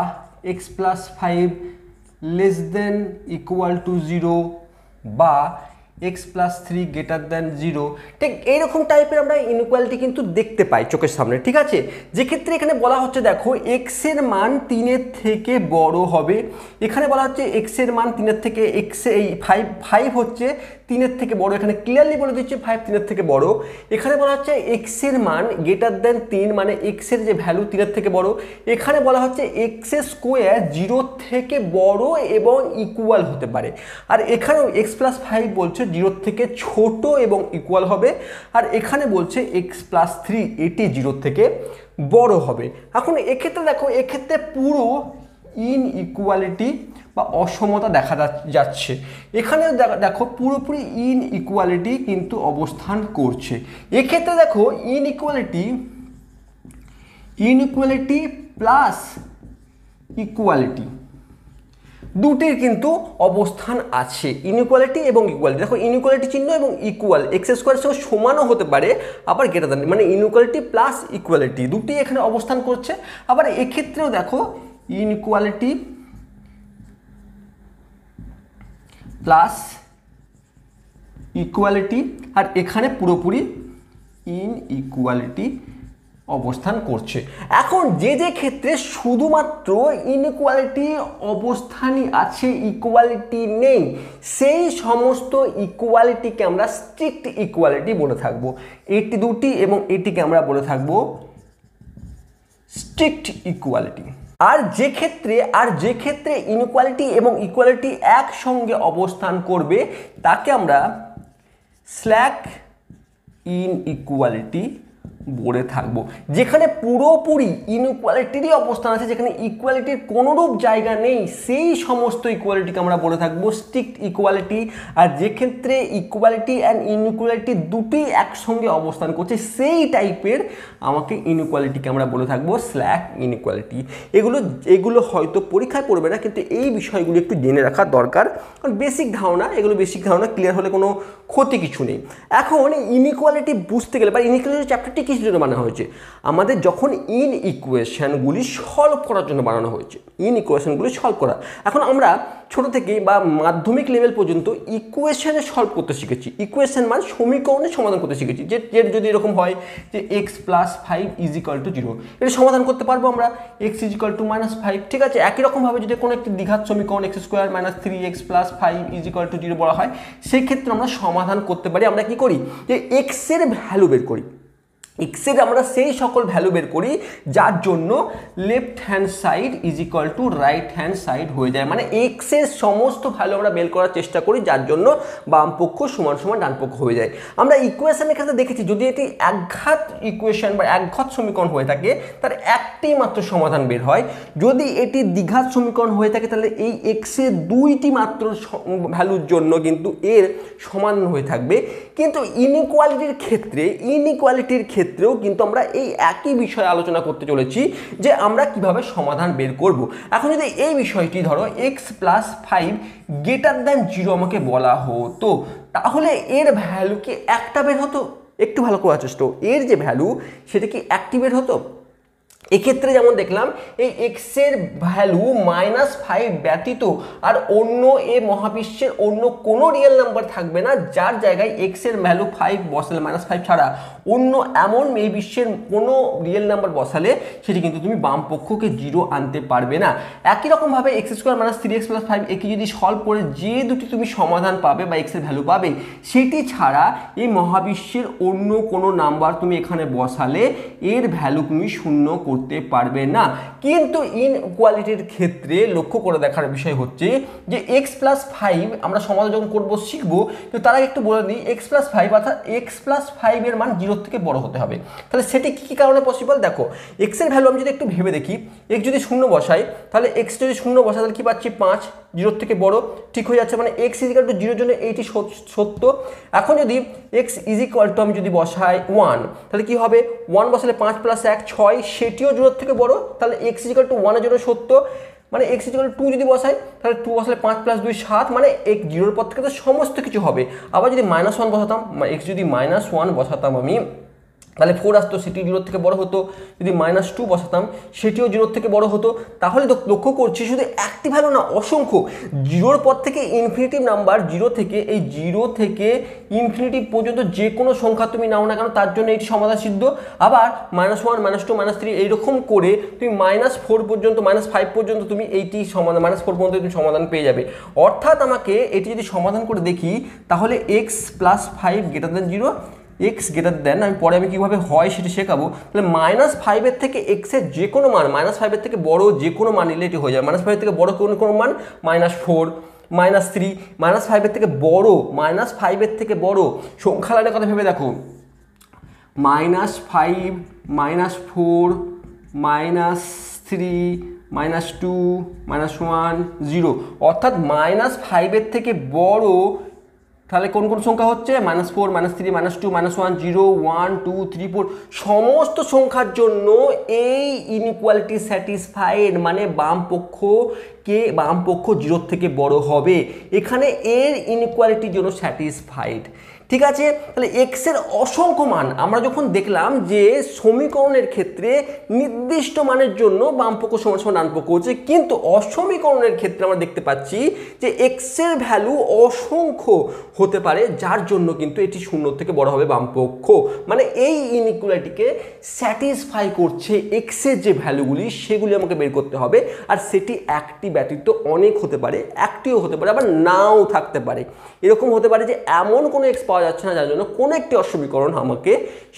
x plus 5 less than equal to 0 বা এক্স প্লাস 3 গ্রেটার দেন 0, ঠিক এইরকম টাইপের আমরা ইনইকুয়ালিটি কিন্তু দেখতে পাই চোখের সামনে। ঠিক আছে, যেক্ষেত্রে এখানে বলা হচ্ছে দেখো এক্সের মান 3-এর থেকে বড় হবে, এখানে বলা হচ্ছে এক্সের মান 3-এর থেকে এই 5 হচ্ছে 3-এর থেকে বড়, এখানে ক্লিয়ারলি বলে দিচ্ছে 5 3-এর থেকে বড়। এখানে বলা হচ্ছে এক্সের মান গ্রেটার দেন 3 মানে এক্সের যে ভ্যালু 3-এর থেকে বড়। এখানে বলা হচ্ছে এক্স স্কোয়ার 0 থেকে বড় এবং ইকুয়াল হতে পারে, আর এখানেও এক্স প্লাস 5 বলছে 0 থেকে ছোট এবং ইকুয়াল হবে, আর এখানে বলছে এক্স প্লাস 3 এটি 0 থেকে বড় হবে। এখন এক্ষেত্রে দেখো, এক্ষেত্রে পুরো ইনইকুয়ালিটি বা অসমতা দেখা যাচ্ছে, এখানে দেখো পুরোপুরি ইনইকুয়ালিটি কিন্তু অবস্থান করছে। এক্ষেত্রে দেখো ইনইকুয়ালিটি প্লাস ইকুয়ালিটি দুটির কিন্তু অবস্থান আছে, ইনইকুয়ালিটি এবং ইকুয়ালিটি। দেখো ইনইকুয়ালিটি চিহ্ন এবং ইকুয়াল এক্স স্কোয়ারের সঙ্গে সমানও হতে পারে আবার গ্রেটার দ্যান, মানে ইনইকুয়ালিটি প্লাস ইকুয়ালিটি দুটি এখানে অবস্থান করছে। আবার এক্ষেত্রেও দেখো ইনইকুয়ালিটি প্লাস ইকুয়ালিটি, আর এখানে পুরোপুরি ইনইকুয়ালিটি অবস্থান করছে। এখন যে ক্ষেত্রে শুধুমাত্র ইনইকুয়ালিটি অবস্থানই আছে, ইকুয়ালিটি নেই, সেই সমস্ত ইকুয়ালিটিকে আমরা স্ট্রিক্ট ইকুয়ালিটি বলে থাকবো। এটি দুটি এবং এটিকে আমরা বলে থাকবো স্ট্রিক্ট ইকুয়ালিটি। আর যে ক্ষেত্রে ইনইকুয়ালিটি এবং ইকুয়ালিটি একসঙ্গে অবস্থান করবে তাকে আমরা স্ল্যাক ইনইকুয়ালিটি বলে থাকবো। যেখানে পুরোপুরি ইনইকুয়ালিটিরই অবস্থান আছে, যেখানে ইকুয়ালিটির কোনোরূপ জায়গা নেই, সেই সমস্ত ইকুয়ালিটিকে আমরা বলে থাকবো স্ট্রিক্ট ইকুয়ালিটি। আর যে ক্ষেত্রে ইকুয়ালিটি অ্যান্ড ইনইকুয়ালিটি দুটি একসঙ্গে অবস্থান করছে, সেই টাইপের আমাকে ইনইকুয়ালিটিকে আমরা বলে থাকবো স্ল্যাক ইনইকুয়ালিটি। এগুলো হয়তো পরীক্ষায় পড়বে না, কিন্তু এই বিষয়গুলো একটু জেনে রাখা দরকার, কারণ বেসিক ধারণা ক্লিয়ার হলে কোনো ক্ষতি কিছু নেই। এখন ইনইকুয়ালিটি বুঝতে গেলে বা ইনইকুয়ালিটি চ্যাপ্টারটি কিসের জন্য বানানো হয়েছে, আমাদের যখন ইনইকুয়েশনগুলি সলভ করার জন্য বানানো হয়েছে, ইনইকুয়েশনগুলি সলভ করা। এখন আমরা ছোট থেকে বা মাধ্যমিক লেভেল পর্যন্ত ইকুয়েশনে সলভ করতে শিখেছি, ইকুয়েশন মানে সমীকরণের সমাধান করতে শিখেছি। যে যদি এরকম হয় যে x plus 5 is equal two 0, এটা সমাধান করতে পারবো আমরা, এক্স ইজ ইকুয়াল টু -5। ঠিক আছে, একই রকমভাবে যদি কোনো একটি দ্বিঘাত সমীকরণ x square minus 3x plus 5 is equal two 0 বলা হয়, সেই ক্ষেত্রে আমরা সমাধান করতে পারি। আমরা কি করি, যে এক্সের ভ্যালু বের করি, এক্সের আমরা সেই সকল ভ্যালু বের করি যার জন্য left hand side is equal two right hand side হয়ে যায়, মানে এক্সের সমস্ত ভ্যালু আমরা বের করার চেষ্টা করি যার জন্য বাম পক্ষ সমান সমান ডান পক্ষ হয়ে যায়। আমরা ইকুয়েশনের ক্ষেত্রে দেখেছি যদি এটি একঘাত ইকুয়েশন বা একঘাত সমীকরণ হয়ে থাকে তার একটি মাত্র সমাধান বের হয়, যদি এটি দ্বিঘাত সমীকরণ হয়ে থাকে তাহলে এই এক্সের দুইটি মাত্র ভ্যালুর জন্য কিন্তু এর সমান হয়ে থাকবে। কিন্তু ইনইকুয়ালিটির ক্ষেত্রেও কিন্তু আমরা এই একই বিষয়ে আলোচনা করতে চলেছি যে আমরা কিভাবে সমাধান বের করব। এখন যদি এই বিষয়টি ধরো এক্স প্লাস 5 গ্রেটার দ্যান 0 আমাকে বলা হতো, তাহলে এর ভ্যালু কি একটা বের হতো? একটু ভালো করার চেষ্টা, এর যে ভ্যালু সেটা কি একটি বের হতো? এক্ষেত্রে যেমন দেখলাম এই এক্স এর ভ্যালু -5 ব্যতীত আর অন্য এ মহাবিশ্বের অন্য কোনো রিয়েল নাম্বার থাকবে না যার জায়গায় এক্স এর ভ্যালু 5 বসালে -5 ছাড়া অন্য এমন এই বিশ্বের কোনো রিয়েল নাম্বার বসালে সেটি কিন্তু তুমি বাম পক্ষকে 0 আনতে পারবে না। একই রকমভাবে x² - 3x + 5 একে যদি সলভ করে যে দুটি তুমি সমাধান পাবে বা এক্স এর ভ্যালু পাবে সেটি ছাড়া এই মহাবিশ্বের অন্য কোনো নাম্বার তুমি এখানে বসালে এর ভ্যালু তুমি শূন্য করতে পারবে না। কিন্তু ইনইকুয়ালিটির ক্ষেত্রে লক্ষ্য করে দেখার বিষয় হচ্ছে যে x + 5 আমরা সমাধান যখন করবো শিখবো, তো তার আগে একটু বলে দিই x + 5 অর্থাৎ x + 5 এর মান 0 থেকে বড় হতে হবে। তাহলে সেটি কি কারণে পসিবল দেখো, x এর ভ্যালু আমি যদি একটু ভেবে দেখি, x যদি 0 বসাই তাহলে x যদি 0 বসাই তাহলে কি পাচ্ছি 5, 0 থেকে বড় ঠিক হয়ে যাচ্ছে, মানে x = 0 জন্য এইটি সত্য। এখন যদি x = আমি যদি বসাই 1 তাহলে কি হবে, 1 বসালে 5 + 1 6, সেটিও 0 থেকে বড়, তাহলে x = 1 এর জন্য সত্য। মানে x = 2 যদি বসাই তাহলে 2 বসালে 5 + 2 7, মানে x 0 পর থেকে তো সমস্ত কিছু হবে। আবার যদি -1 বসাতাম, x যদি -1 বসাতাম আমি তাহলে 4 আসতো, সেটি 0 থেকে বড় হতো। যদি -2 বসাতাম সেটিও 0 থেকে বড় হতো। তাহলে লক্ষ্য করছি শুধু একটি ভ্যালু না, অসংখ্য 0 পর থেকে ইনফিনিটিভ নাম্বার, 0 থেকে এই 0 থেকে ইনফিনিটিভ পর্যন্ত যে কোনো সংখ্যা তুমি নাও না কেন তার জন্য এটি সমাধান সিদ্ধ। আবার -1 -2 -3 এইরকম করে তুমি -4 পর্যন্ত -5 পর্যন্ত তুমি এইটি সমাধান, -4 পর্যন্ত তুমি সমাধান পেয়ে যাবে। অর্থাৎ আমাকে এটি যদি সমাধান করে দেখি তাহলে x + 5 > 0, x > আমি পরে আমি কীভাবে হয় সেটি শেখাবো। তাহলে -5 এর থেকে x এর যে কোনো মান, -5 এর থেকে বড় যে কোনো মান নিলে এটি হয়ে যাবে। -5 এর থেকে বড় কোনো মান -4, -3, -5 এর থেকে বড়, -5 এর থেকে বড় সংখ্যা লাইনের কথা ভেবে দেখো, -5 -4 -3 -2 -1 0, অর্থাৎ -5 এর থেকে বড় তাহলে কোন কোন সংখ্যা হচ্ছে, -4 -3 -2 -1 0 1 2 3 4 সমস্ত সংখ্যার জন্য এই ইনইকুয়ালিটি স্যাটিসফাইড, মানে বাম পক্ষ 0 থেকে বড় হবে। এখানে এর ইনইকুয়ালিটির জন্য স্যাটিসফাইড। ঠিক আছে, তাহলে x এর অসংখ্য মান আমরা যখন দেখলাম যে সমীকরণের ক্ষেত্রে নির্দিষ্ট মানের জন্য বাম পক্ষ সমান সমান ডান পক্ষ হচ্ছে, কিন্তু অসমীকরণের ক্ষেত্রে আমরা দেখতে পাচ্ছি যে x এর ভ্যালু অসংখ্য হতে পারে, যার জন্য কিন্তু এটি 0 থেকে বড় হবে বাম পক্ষ। মানে এই ইনইকুয়ালিটিকে স্যাটিসফাই করছে x এর যে ভ্যালুগুলি সেগুলি আমাকে বের করতে হবে, আর সেটি একটি ব্যতীত অনেক হতে পারে, একটিও হতে পারে আবার নাও থাকতে পারে। এরকম হতে পারে যে এমন কোনো x পাওয়া যাচ্ছে না যার জন্য কোনো একটি অসমীকরণ আমাকে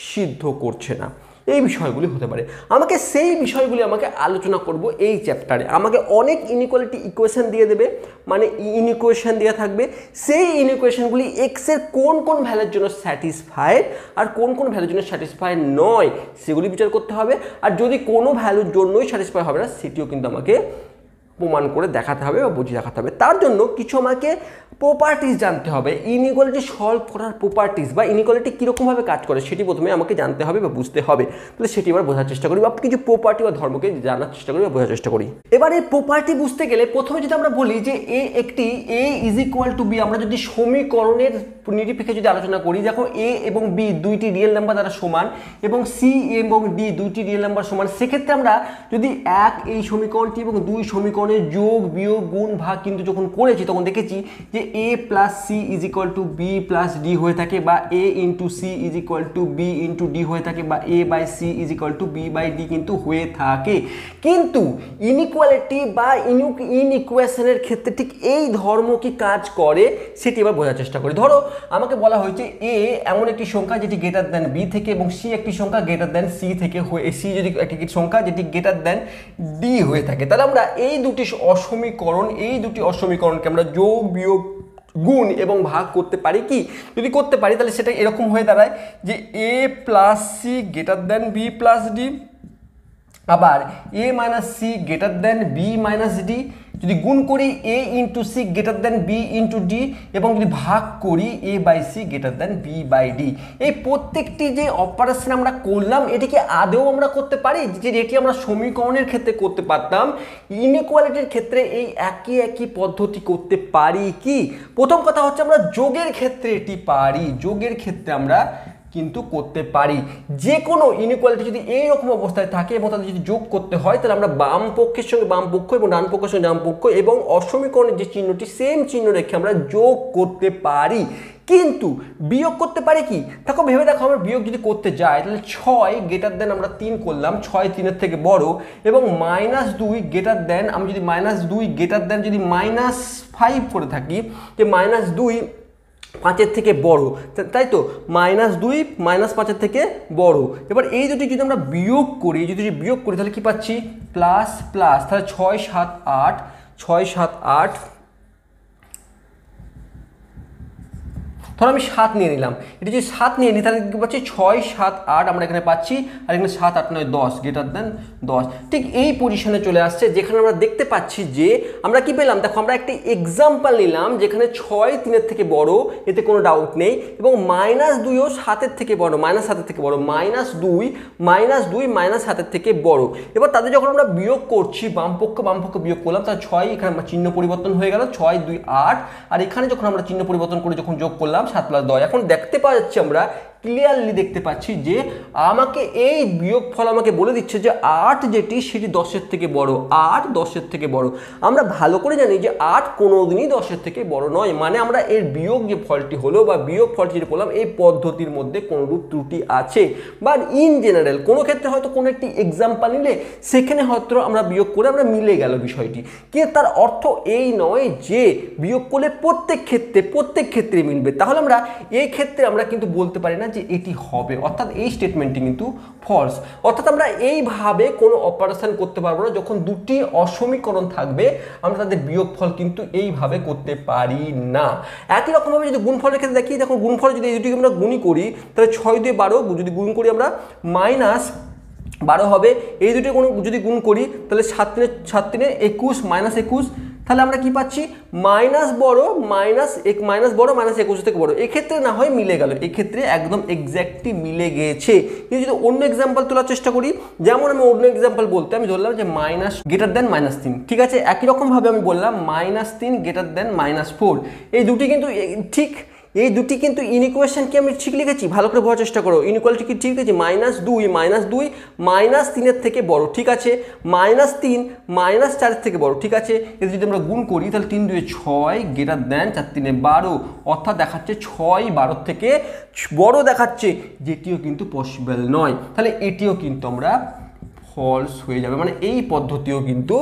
সিদ্ধ করছে না। এই বিষয়গুলি হতে পারে, আমাকে সেই বিষয়গুলি আলোচনা করব এই চ্যাপ্টারে। আমাকে অনেক ইনইকুয়ালিটি ইকুয়েশন দিয়ে দেবে, মানে ইনইকুয়েশন দেওয়া থাকবে, সেই ইনইকুয়েশনগুলি এক্স এর কোন কোন ভ্যালুর জন্য স্যাটিসফাইড আর কোন কোন ভ্যালুর জন্য স্যাটিসফাইড নয় সেগুলি বিচার করতে হবে। আর যদি কোনো ভ্যালুর জন্যই স্যাটিসফাই হবে না সেটিও কিন্তু আমাকে প্রমাণ করে দেখাতে হবে বা বুঝিয়ে দেখাতে হবে। তার জন্য কিছু আমাকে প্রপার্টিস জানতে হবে, ইনইকুয়ালিটি সলভ করার প্রপার্টিস বা ইনইকুয়ালিটি কীরকমভাবে কাজ করে সেটি প্রথমে আমাকে জানতে হবে বা বুঝতে হবে। তাহলে সেটি এবার বোঝার চেষ্টা করি বা কিছু প্রপার্টি বা ধর্মকে জানার চেষ্টা করি বা বোঝার চেষ্টা করি। এবার এই প্রপার্টি বুঝতে গেলে প্রথমে যদি আমরা বলি যে এ একটি a = b, আমরা যদি সমীকরণের নিরিপেক্ষে যদি আলোচনা করি, দেখো a এবং b দুইটি রিয়েল নাম্বার দ্বারা সমান এবং c এবং d দুইটি রিয়েল নাম্বার সমান, সেক্ষেত্রে আমরা যদি এই সমীকরণটি এবং 2 সমীকরণের যোগ বিয়োগ গুণ ভাগ কিন্তু যখন করেছি তখন দেখেছি যে a + c = b + d হয়ে থাকে, বা a × c = b × d হয়ে থাকে, বা a/c = b/d কিন্তু হয়ে থাকে। কিন্তু ইনইকুয়ালিটি বা ইনইকুয়েশনের ক্ষেত্রে ঠিক এই ধর্ম কি কাজ করে সেটি এবার বোঝার চেষ্টা করি। ধরো আমাকে বলা হয়েছে a এমন একটি সংখ্যা যেটি > b থেকে এবং c একটি সংখ্যা > c থেকে হয়ে, c যদি একটি সংখ্যা যেটি > d হয়ে থাকে, তাহলে আমরা এই দুটি অসমীকরণকে আমরা যোগ বিয়োগ গুণ এবং ভাগ করতে পারি কি? যদি করতে পারি তাহলে সেটা এরকম হয়ে দাঁড়ায় যে a + c > b + d, আবার a - c > b - d, যদি গুণ করি a × c > b × d এবং যদি ভাগ করি a/c > b/d। এই প্রত্যেকটি যে অপারেশন আমরা করলাম এটিকে আদৌ আমরা করতে পারি, যে যেটি আমরা সমীকরণের ক্ষেত্রে করতে পারতাম ইনইকুয়ালিটির ক্ষেত্রে এই একই পদ্ধতি করতে পারি কি? প্রথম কথা হচ্ছে আমরা যোগের ক্ষেত্রে এটি পারি, যোগের ক্ষেত্রে আমরা কিন্তু করতে পারি। যে কোনো ইনইকুয়ালিটি যদি এইরকম অবস্থায় থাকে এবং তাদের যদি যোগ করতে হয় তাহলে আমরা বাম পক্ষের সঙ্গে বাম পক্ষ এবং ডান পক্ষের সঙ্গে ডান পক্ষ এবং অসমীকরণের যে চিহ্নটি সেম চিহ্ন রেখে আমরা যোগ করতে পারি। কিন্তু বিয়োগ করতে পারি কি? দেখো ভেবে দেখো, আমরা বিয়োগ যদি করতে যাই তাহলে 6 গ্রেটার দেন আমরা 3 করলাম, 6 3-এর থেকে বড়, এবং -2 গ্রেটার দেন আমি যদি -2 গ্রেটার দেন যদি -5 করে থাকি, যে -2 5-এর থেকে বড়, তাই তো, -2 -5-এর থেকে বড়। এবার এই দুটি যদি আমরা বিয়োগ করি, তাহলে কি পাচ্ছি? প্লাস প্লাস, তাহলে 6 7 8, 6 7 8, ধরো আমি 7 নিয়ে নিলাম, এটা যদি 7 নিয়ে নিই তাহলে কি পাচ্ছি? 6 7 8 আমরা এখানে পাচ্ছি, আর এখানে 7 8 9 10 গ্রেটার দেন 10। ঠিক এই পজিশনে চলে আসছে যেখানে আমরা দেখতে পাচ্ছি যে আমরা কি পেলাম, দেখো আমরা একটা এক্সাম্পল নিলাম যেখানে 6 3-এর থেকে বড়, এতে কোনো ডাউট নেই, এবং -2ও 7-এর থেকে বড়, -7-এর থেকে বড়, -2 -7-এর থেকে বড়। এবার তাদের যখন আমরা বিয়োগ করছি, বাম পক্ষ বিয়োগ করলাম, তাহলে 6 এখানে চিহ্ন পরিবর্তন হয়ে গেল, 6 2 8, আর এখানে যখন আমরা চিহ্ন পরিবর্তন করে যখন যোগ করলাম 7 + 10, এখন দেখতে পাওয়া যাচ্ছে, আমরা ক্লিয়ারলি দেখতে পাচ্ছি যে আমাকে এই বিয়োগফল আমাকে বলে দিচ্ছে যে 8 যেটি সেটি 10-এর থেকে বড়, 8 10-এর থেকে বড়। আমরা ভালো করে জানি যে 8 কোনোদিনই 10-এর থেকে বড় নয়, মানে আমরা এর বিয়োগ যে ফলটি হলো বা বিয়োগ ফলটি যেটা করলাম এই পদ্ধতির মধ্যে কোনোরূপ ত্রুটি আছে, বা ইন জেনারেল কোনো ক্ষেত্রে হয়তো কোনো একটি এক্সাম্পল নিলে সেখানে হয়তো আমরা বিয়োগ করে আমরা মিলে গেল বিষয়টি, কিন্তু তার অর্থ এই নয় যে বিয়োগ করলে প্রত্যেক ক্ষেত্রে মিলবে। তাহলে আমরা এই ক্ষেত্রে আমরা কিন্তু বলতে পারি না যে এটি হবে, অর্থাৎ এই স্টেটমেন্টটি কিন্তু ফলস। অর্থাৎ আমরা এইভাবে কোনো অপারেশন করতে পারবো না, যখন দুটি অসমীকরণ থাকবে আমরা তাদের বিয়োগফল কিন্তু এইভাবে করতে পারি না। একই রকমভাবে যদি গুণফলের ক্ষেত্রে দেখি, দেখো গুণফল যদি এই দুটিকে আমরা গুণই করি তাহলে 6 2 12, যদি গুণ করি আমরা -12 হবে। এই দুটি যদি গুণ করি তাহলে 7 3 21 -21, তাহলে আমরা কি পাচ্ছি? -21 থেকে বড়। এক্ষেত্রে না হয় মিলে গেল, এক্ষেত্রে একদম এক্স্যাক্টলি মিলে গিয়েছে। কিন্তু যদি অন্য এক্সাম্পল তোলার চেষ্টা করি, যেমন আমি অন্য এক্সাম্পল বলতে আমি ধরলাম যে গ্রেটার দেন -3, ঠিক আছে। একই রকমভাবে আমি বললাম -3 গ্রেটার দেন -4। এই দুটি কিন্তু ঠিক, এই দুটি কিন্তু ইনইকুয়েশন কি আমি ঠিক লিখেছি? ভালো করে বোঝার চেষ্টা করো, ইনইকুয়ালিটি কি ঠিক লিখেছি? -2 -3-এর থেকে বড়, ঠিক আছে, -3 -4-এর থেকে বড়, ঠিক আছে। এর যদি আমরা গুণ করি তাহলে 3 2 6 গ্রেটার দেন 4 3 12, অর্থাৎ দেখাচ্ছে 6 12 থেকে বড় দেখাচ্ছে, যেটিও কিন্তু পসিবল নয়। তাহলে এটিও কিন্তু আমরা ফলস হয়ে যাবে, মানে এই পদ্ধতিও কিন্তু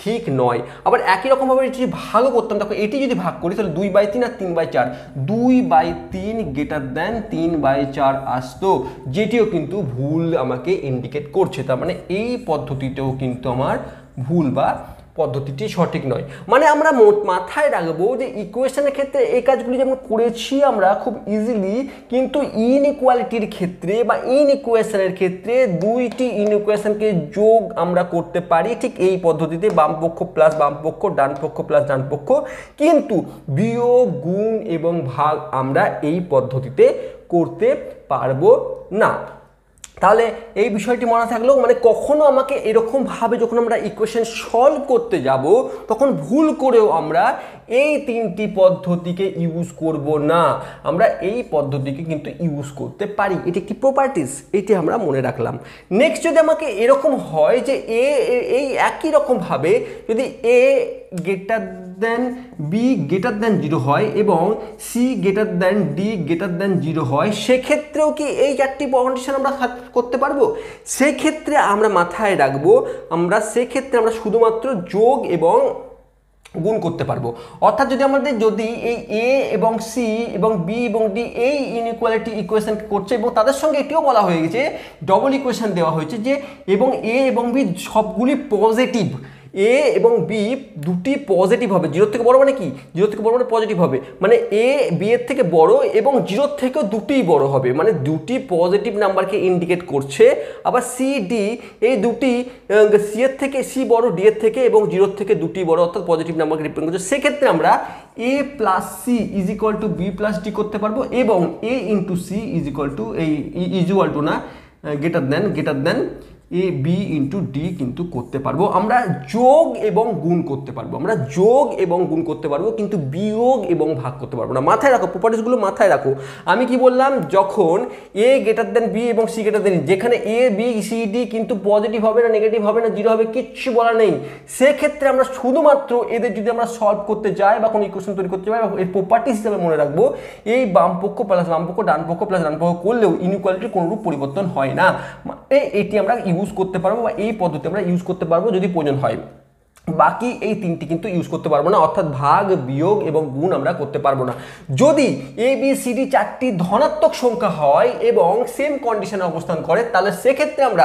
ঠিক নয়। আবার একই রকমভাবে এটি ভাগও করতাম, দেখো এটি যদি ভাগ করি তাহলে 2/3 আর 3/4, 2/3 গ্রেটার দেন 3/4 আসতো, যেটিও কিন্তু ভুল আমাকে ইন্ডিকেট করছে। তার মানে এই পদ্ধতিতেও কিন্তু আমার ভুল বা পদ্ধতিটি সঠিক নয়। মানে আমরা মাথায় রাখবো যে ইকুয়েশনের ক্ষেত্রে এই কাজগুলি যেমন করেছি আমরা খুব ইজিলি, কিন্তু ইনইকুয়ালিটির ক্ষেত্রে বা ইনইকুয়েশনের ক্ষেত্রে দুইটি ইনইকুয়েশনকে যোগ আমরা করতে পারি ঠিক এই পদ্ধতিতে, বাম পক্ষ প্লাস বাম পক্ষ, ডান পক্ষ প্লাস ডান পক্ষ, কিন্তু বিয়োগ গুণ এবং ভাগ আমরা এই পদ্ধতিতে করতে পারবো না। তাহলে এই বিষয়টি মনে থাকলেও, মানে কখনো আমাকে এরকমভাবে যখন আমরা ইকুয়েশন সলভ করতে যাব তখন ভুল করেও আমরা এই তিনটি পদ্ধতিকে ইউজ করব না, আমরা এই পদ্ধতিকে কিন্তু ইউজ করতে পারি। এটি একটি প্রপার্টিস, এটি আমরা মনে রাখলাম। নেক্সট যদি আমাকে এরকম হয় যে এই একই রকমভাবে যদি A greater than B greater than 0 হয় এবং C greater than D greater than 0 হয়, সেক্ষেত্রেও কি এই চারটি কন্ডিশন আমরা করতে পারবো? সেক্ষেত্রে আমরা মাথায় রাখবো, সেক্ষেত্রে আমরা শুধুমাত্র যোগ এবং গুণ করতে পারবো। অর্থাৎ যদি এই এ এবং সি এবং বি এবং ডি এই ইনইকুয়ালিটি ইকুয়েশন করছে এবং তাদের সঙ্গে এটিও বলা হয়ে গেছে, ডবল ইকুয়েশন দেওয়া হয়েছে যে এবং এ এবং বি সবগুলি পজিটিভ, এ এবং বি দুটি পজিটিভ হবে, 0 থেকে বড় মানে কি, 0 থেকে বড় মানে পজিটিভ হবে, মানে এ বি এর থেকে বড় এবং 0 থেকেও দুটিই বড় হবে, মানে দুটি পজিটিভ নাম্বারকে ইন্ডিকেট করছে। আবার সি ডি এই দুটি সি এর থেকে সি বড় ডি এর থেকে এবং 0 থেকে দুটি বড়, অর্থাৎ পজিটিভ নাম্বারকে রিপ্রেজেন্ট করছে। সেক্ষেত্রে আমরা A plus C is equal to B plus D করতে পারবো, এবং A into C is equal to greater than A B into D কিন্তু করতে পারবো, আমরা যোগ এবং গুণ করতে পারবো, আমরা যোগ এবং গুণ করতে পারবো, কিন্তু বিয়োগ এবং ভাগ করতে পারবো না। মাথায় রাখো, প্রপার্টিসগুলো মাথায় রাখো। আমি কি বললাম, যখন এ গ্রেটার দেন বি এবং সি গ্রেটার দেন, যেখানে এ বি সি ডি কিন্তু পজিটিভ হবে না, নেগেটিভ হবে না, জিরো হবে, কিচ্ছু বলা নেই, সেক্ষেত্রে আমরা শুধুমাত্র এদের যদি আমরা সলভ করতে যাই বা কোনো ইকুয়েশন তৈরি করতে যাই, এর প্রপার্টিস হিসাবে মনে রাখবো এই বাম পক্ষ প্লাস বাম পক্ষ, ডান পক্ষ প্লাস ডান পক্ষ করলেও ইনইকুয়ালিটির কোনো রূপ পরিবর্তন হয় না। এটি আমরা ইউজ করতে পারবো বা এই পদ্ধতি আমরা ইউজ করতে পারবো যদি প্রয়োজন হয়। বাকি এই তিনটি কিন্তু ইউজ করতে পারবো না, অর্থাৎ ভাগ, বিয়োগ এবং গুণ আমরা করতে পারবো না। যদি এ বি সি ডি চারটি ধনাত্মক সংখ্যা হয় এবং সেম কন্ডিশনে অবস্থান করে, তাহলে সেক্ষেত্রে আমরা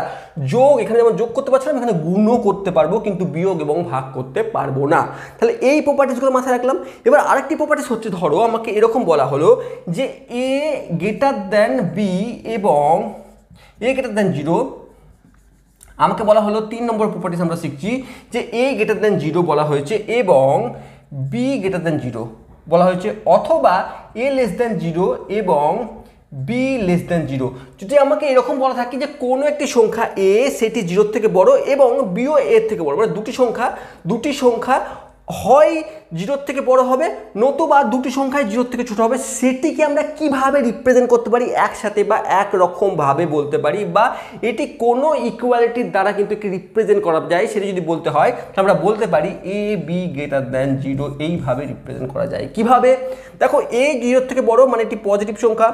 যোগ, এখানে যেমন যোগ করতে পারছিলাম, এখানে গুণও করতে পারবো, কিন্তু বিয়োগ এবং ভাগ করতে পারবো না। তাহলে এই প্রপার্টিসগুলো মাথায় রাখলাম। এবার আরেকটি প্রপার্টিস হচ্ছে, ধরো আমাকে এরকম বলা হলো যে এ গ্রেটার দেন বি এবং এ গ্রেটার দেন জিরো। আমাকে বলা হলো 3 নম্বর প্রপার্টিস আমরা শিখছি যে এ গ্রেটার দেন জিরো বলা হয়েছে এবং বি গ্রেটার দেন জিরো বলা হয়েছে, অথবা এ লেস দেন জিরো এবং বি লেস দেন জিরো। যদি আমাকে এরকম বলা থাকে যে কোনো একটি সংখ্যা এ সেটি জিরোর থেকে বড় এবং বিও এর থেকে বড়, মানে দুটি সংখ্যা হয় জিরোর থেকে বড় হবে, নতুবা দুটি সংখ্যায় জিরোর থেকে ছোট হবে, সেটিকে আমরা কিভাবে রিপ্রেজেন্ট করতে পারি, একসাথে বা একরকমভাবে বলতে পারি, বা এটি কোনো ইকুয়ালিটির দ্বারা কিন্তু একটি রিপ্রেজেন্ট করা যায়, সেটি যদি বলতে হয় আমরা বলতে পারি A B greater then zero, এইভাবে রিপ্রেজেন্ট করা যায়। কিভাবে? দেখো, এ জিরোর থেকে বড় মানে একটি পজিটিভ সংখ্যা,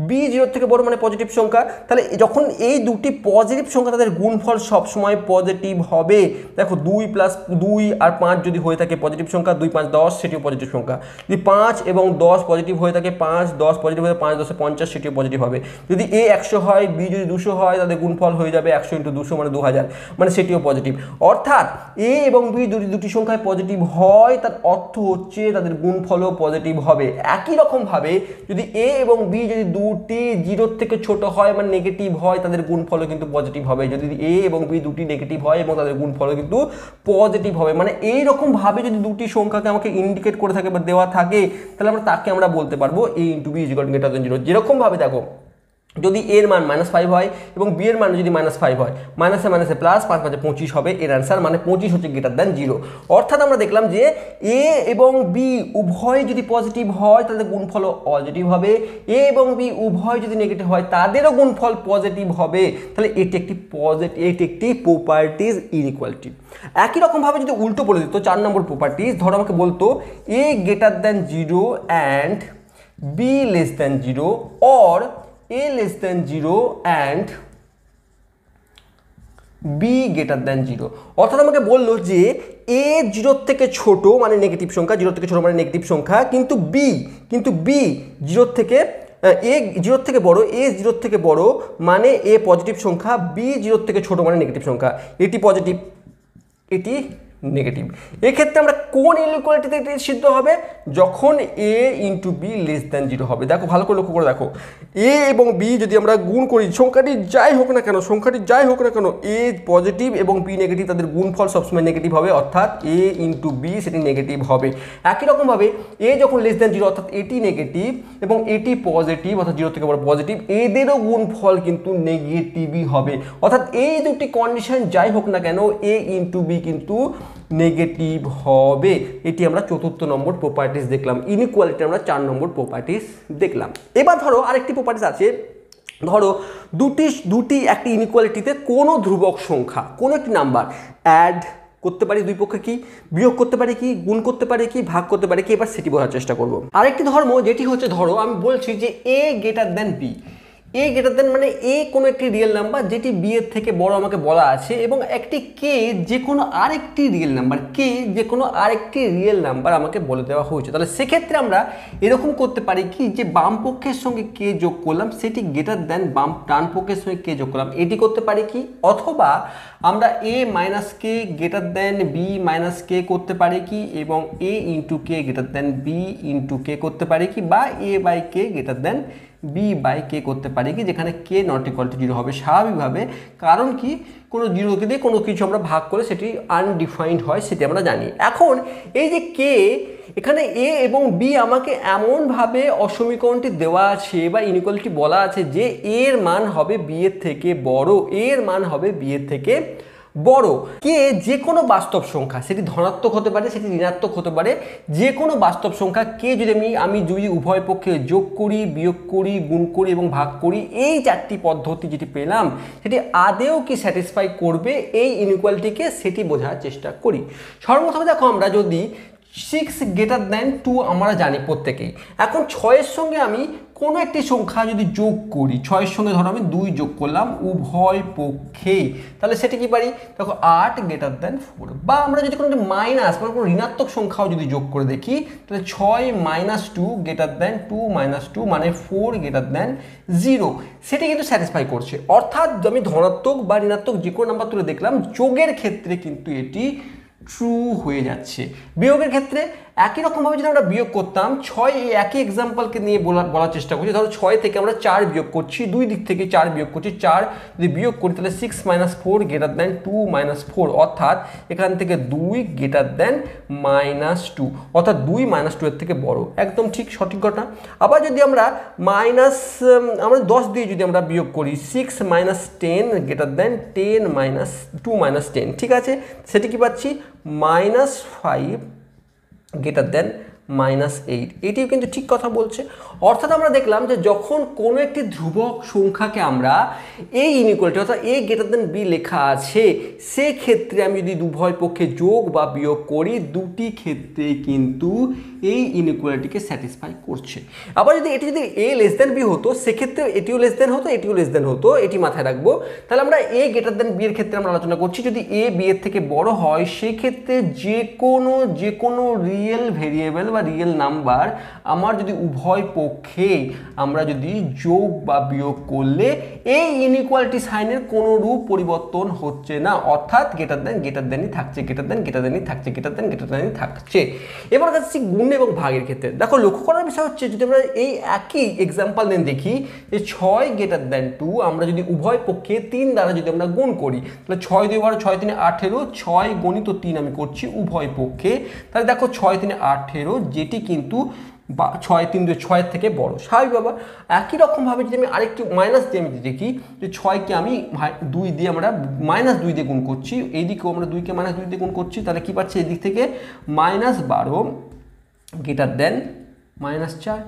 বি জিরোর থেকে বড় মানে পজিটিভ সংখ্যা। তাহলে যখন এই দুটি পজিটিভ সংখ্যা, তাদের গুণফল সবসময় পজিটিভ হবে। দেখো 2 + 2 আর 5 যদি হয়ে থাকে পজিটিভ সংখ্যা, 2 5 10 সেটিও পজিটিভ সংখ্যা। যদি 5 এবং 10 পজিটিভ হয়ে থাকে, 5 10 পজিটিভ হয়ে 5 10 50 সেটিও পজিটিভ হবে। যদি এ 100 হয়, বি যদি 200 হয়, তাদের গুণফল হয়ে যাবে 100 × 200 মানে 2000, মানে সেটিও পজিটিভ। অর্থাৎ এ এবং বি দুটি সংখ্যায় পজিটিভ হয়, তার অর্থ হচ্ছে তাদের গুণফলও পজিটিভ হবে। একই রকমভাবে যদি এ এবং বি যদি দুটি জিরোর থেকে ছোট হয় মানে নেগেটিভ হয়, তাদের গুণফলও কিন্তু পজিটিভ হবে। যদি এ এবং বি দুটি নেগেটিভ হয় এবং তাদের গুণফলও কিন্তু পজিটিভ হবে। মানে এইরকমভাবে যদি দুটি সংখ্যাকে আমাকে ইন্ডিকেট করে থাকে বা দেওয়া থাকে, তাহলে তাকে আমরা বলতে পারবো a × b = greater than 0। যেরকমভাবে দেখো, যদি এর মান -5 হয় এবং বি এর মান যদি -5 হয়, মাইনাসে মাইনাসে প্লাস, 5 5 25 হবে এর অ্যান্সার, মানে 25 হচ্ছে গ্রেটার দ্যান 0। অর্থাৎ আমরা দেখলাম যে এ এবং বি উভয় যদি পজিটিভ হয় তাদের গুণফলও পজিটিভ হবে, এ এবং বি উভয় যদি নেগেটিভ হয় তাদেরও গুণফল পজিটিভ হবে। তাহলে এটি একটি প্রপার্টিজ ইনইকুয়ালিটি। একই রকমভাবে যদি উল্টো বলে দিত, 4 নম্বর প্রপার্টিজ, ধরো আমাকে বলতো A greater than 0 and B less than 0, or a less than 0 and b greater than 0। অর্থাৎ আমাকে বললো যে a 0 থেকে ছোট মানে নেগেটিভ সংখ্যা, 0 থেকে ছোট মানে নেগেটিভ সংখ্যা, কিন্তু b 0 থেকে a 0 থেকে বড়, a 0 থেকে বড় মানে a পজিটিভ সংখ্যা, b 0 থেকে ছোট মানে নেগেটিভ সংখ্যা। এটি পজিটিভ, এটি নেগেটিভ। এক্ষেত্রে আমরা কোন ইনইকুয়ালিটিতে সিদ্ধ হবে? যখন a × b লেস দ্যান 0 হবে। দেখো, ভালো করে লক্ষ্য করে দেখো, a এবং b যদি আমরা গুণ করি, সংখ্যাটি যাই হোক না কেন, a পজিটিভ এবং b নেগেটিভ, তাদের গুণফল সবসময় নেগেটিভ হবে, অর্থাৎ a × b সেটি নেগেটিভ হবে। একই রকমভাবে a যখন লেস দ্যান 0 অর্থাৎ এটি নেগেটিভ এবং এটি পজিটিভ অর্থাৎ 0 থেকে বড় পজিটিভ, এদেরও গুণফল কিন্তু নেগেটিভই হবে। অর্থাৎ এই দুটি কন্ডিশন যাই হোক না কেন, a × b কিন্তু নেগেটিভ হবে। এটি আমরা 4র্থ নম্বর প্রপার্টিস দেখলাম। ইনইকুয়ালিটি আমরা 4 নম্বর প্রপার্টিস দেখলাম। এবার ধরো আরেকটি প্রপার্টিস আছে, ধরো দুটি একটি ইনইকুয়ালিটিতে কোনো ধ্রুবক সংখ্যা, কোনো একটি নাম্বার অ্যাড করতে পারি, দুই পক্ষে কি বিয়োগ করতে পারি, কি গুণ করতে পারি, কি ভাগ করতে পারি কি, এবার সেটি বোঝার চেষ্টা করব। আরেকটি ধর্ম যেটি হচ্ছে, ধরো আমি বলছি যে a greater than b, A greater দেন মানে এ কোনো একটি রিয়েল নাম্বার যেটি বি এর থেকে বড় আমাকে বলা আছে, এবং একটি কে যে কোনো আরেকটি রিয়েল নাম্বার আমাকে বলে দেওয়া হয়েছে। তাহলে সেক্ষেত্রে আমরা এরকম করতে পারি কি, যে বাম পক্ষের সঙ্গে কে যোগ করলাম সেটি গ্রেটার দেন ডান পক্ষের সঙ্গে কে যোগ করলাম এটি করতে পারি কি, অথবা আমরা a - k greater than b - k করতে পারি কি, এবং a × k greater than b × k করতে পারি কি, বা a/k গ্রেটার দেন b/k করতে পারি কি, যেখানে k ≠ 0 হবে স্বাভাবিকভাবে। কারণ কি, কোনো জিরোকে দিয়ে কোনো কিছু আমরা ভাগ করে সেটি আনডিফাইন্ড হয়, সেটি আমরা জানি। এখন এই যে k এখানে এ এবং বি আমাকে এমনভাবে অসমীকরণটি দেওয়া আছে বা ইনইকুয়ালিটি বলা আছে যে এর মান হবে বি এর থেকে বড়, এর মান হবে বি এর থেকে বড়। কে যে কোনো বাস্তব সংখ্যা, সেটি ধনাত্মক হতে পারে, সেটি ঋণাত্মক হতে পারে, যে কোনো বাস্তব সংখ্যা কে যদি আমি যদি উভয় পক্ষে যোগ করি, বিয়োগ করি, গুণ করি এবং ভাগ করি, এই চারটি পদ্ধতি যেটি পেলাম সেটি আদেও কি স্যাটিসফাই করবে এই ইনইকুয়ালিটিকে, সেটি বোঝার চেষ্টা করি। সর্বপ্রথমে দেখো, আমরা যদি 6 > 2 আমরা জানি প্রত্যেকেই। এখন 6-এর সঙ্গে আমি কোনো একটি সংখ্যা যদি যোগ করি, 6-এর সঙ্গে ধরো আমি 2 যোগ করলাম উভয় পক্ষেই, তাহলে সেটা কি পারি? দেখো 8 > 4। বা আমরা যদি কোনো মাইনাস মানে কোনো ঋণাত্মক সংখ্যাও যদি যোগ করে দেখি, তাহলে 6 - 2 > 2 - 2 মানে 4 > 0, সেটি কিন্তু স্যাটিসফাই করছে। অর্থাৎ আমি ধনাত্মক বা ঋণাত্মক যে কোনো নাম্বার তুলে দেখলাম, যোগের ক্ষেত্রে কিন্তু এটি ট্রু হয়ে যাচ্ছে। বিয়োগের ক্ষেত্রে একই রকমভাবে যদি আমরা বিয়োগ করতাম, 6 এই একই এক্সাম্পলকে নিয়ে বলার চেষ্টা করছি। ধরো 6 থেকে আমরা 4 বিয়োগ করছি, দুই দিক থেকে 4 বিয়োগ করছি, 4 যদি বিয়োগ করি তাহলে 6 - 4 > 2 - 4, অর্থাৎ এখান থেকে 2 - 2, অর্থাৎ 2 - 2 এর থেকে বড়। একদম ঠিক, সঠিক ঘটনা। আবার যদি আমরা আমরা 10 দিয়ে যদি আমরা বিয়োগ করি, 6 - 10 > 10 - 2 - 10, ঠিক আছে, সেটি কি পাচ্ছি? -5 -8, এটিও কিন্তু ঠিক কথা বলছে। অর্থাৎ আমরা দেখলাম যে যখন কোনো একটি ধ্রুবক সংখ্যাকে আমরা এই ইনইকুয়ালিটি অর্থাৎ a > b লেখা আছে, সেক্ষেত্রে আমি যদি উভয় পক্ষে যোগ বা বিয়োগ করি, দুটি ক্ষেত্রে কিন্তু এই ইনইকুয়ালিটিকে স্যাটিসফাই করছে। আবার যদি এটি যদি a <b হতো, সেক্ষেত্রে এটিও লেস হতো, এটিও লেস হতো, এটি মাথায় রাখবো। তাহলে আমরা a > b এর ক্ষেত্রে আমরা আলোচনা করছি। যদি a b এর থেকে বড় হয়, সেক্ষেত্রে যে কোনো রিয়েল ভেরিয়েবল বা রিয়েল নাম্বার আমার যদি উভয় পক্ষে আমরা যদি যোগ বা বিয়োগ করলে এই ইনইকুয়ালিটি সাইনের কোনো রূপ পরিবর্তন হচ্ছে না, অর্থাৎ গ্রেটার দেনই থাকছে। এবার কাছে গুণ এবং ভাগের ক্ষেত্রে দেখো, লক্ষ্য করার বিষয় হচ্ছে, যদি আমরা এই একই এক্সাম্পল দেন দেখি যে 6 > 2 আমরা যদি উভয় পক্ষে 3 দ্বারা যদি আমরা গুণ করি, তাহলে 6 2 12 6 3 18, 6 × 3 আমি করছি উভয় পক্ষে, তাহলে দেখো 6 3 18, যেটি কিন্তু 6 3 2 6 থেকে বড়। স্বাভাবিক ব্যাপার। একই রকমভাবে যদি আমি আরেকটি মাইনাস দিয়ে আমি দেখি, যে 6কে আমি 2 দিয়ে আমরা -2 দিয়ে গুণ করছি, এইদিকেও আমরা 2কে -2 দিয়ে গুণ করছি, তাহলে কি পাচ্ছি? এদিক থেকে -12 > -4।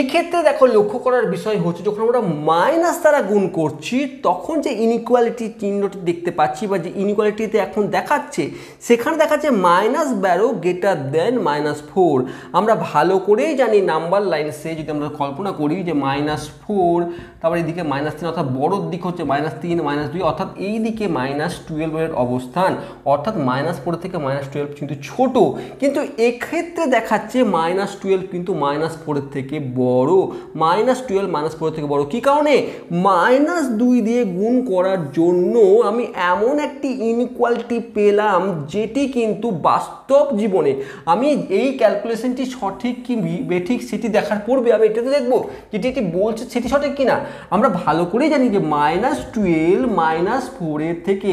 এক্ষেত্রে দেখো, লক্ষ্য করার বিষয় হচ্ছে, যখন আমরা মাইনাস দ্বারা গুণ করছি, তখন যে ইনইকুয়ালিটি চিহ্নটি দেখতে পাচ্ছি বা যে ইনইকুয়ালিটিতে এখন দেখাচ্ছে, সেখানে দেখাচ্ছে -12 > -4। আমরা ভালো করেই জানি নাম্বার লাইনসে যদি আমরা কল্পনা করি যে -4, তারপর এইদিকে -3, অর্থাৎ বড়োর দিক হচ্ছে -3 -2, অর্থাৎ এই দিকে -12 এর অবস্থান, অর্থাৎ -4 থেকে -12 কিন্তু ছোট, কিন্তু এক্ষেত্রে দেখাচ্ছে -12 কিন্তু -4 থেকে বড়। -12 -4 থেকে বড় কি কারণে? -2 দিয়ে গুণ করার জন্য আমি এমন একটি ইনইকুয়ালিটি পেলাম, যেটি কিন্তু বাস্তব জীবনে আমি এই ক্যালকুলেশনটি সঠিক কি বেঠিক সেটি দেখার পূর্বে আমি এটাতে দেখবো যেটি এটি বলছে সেটি সঠিক কিনা। আমরা ভালো করেই জানি যে -12 -4 এর থেকে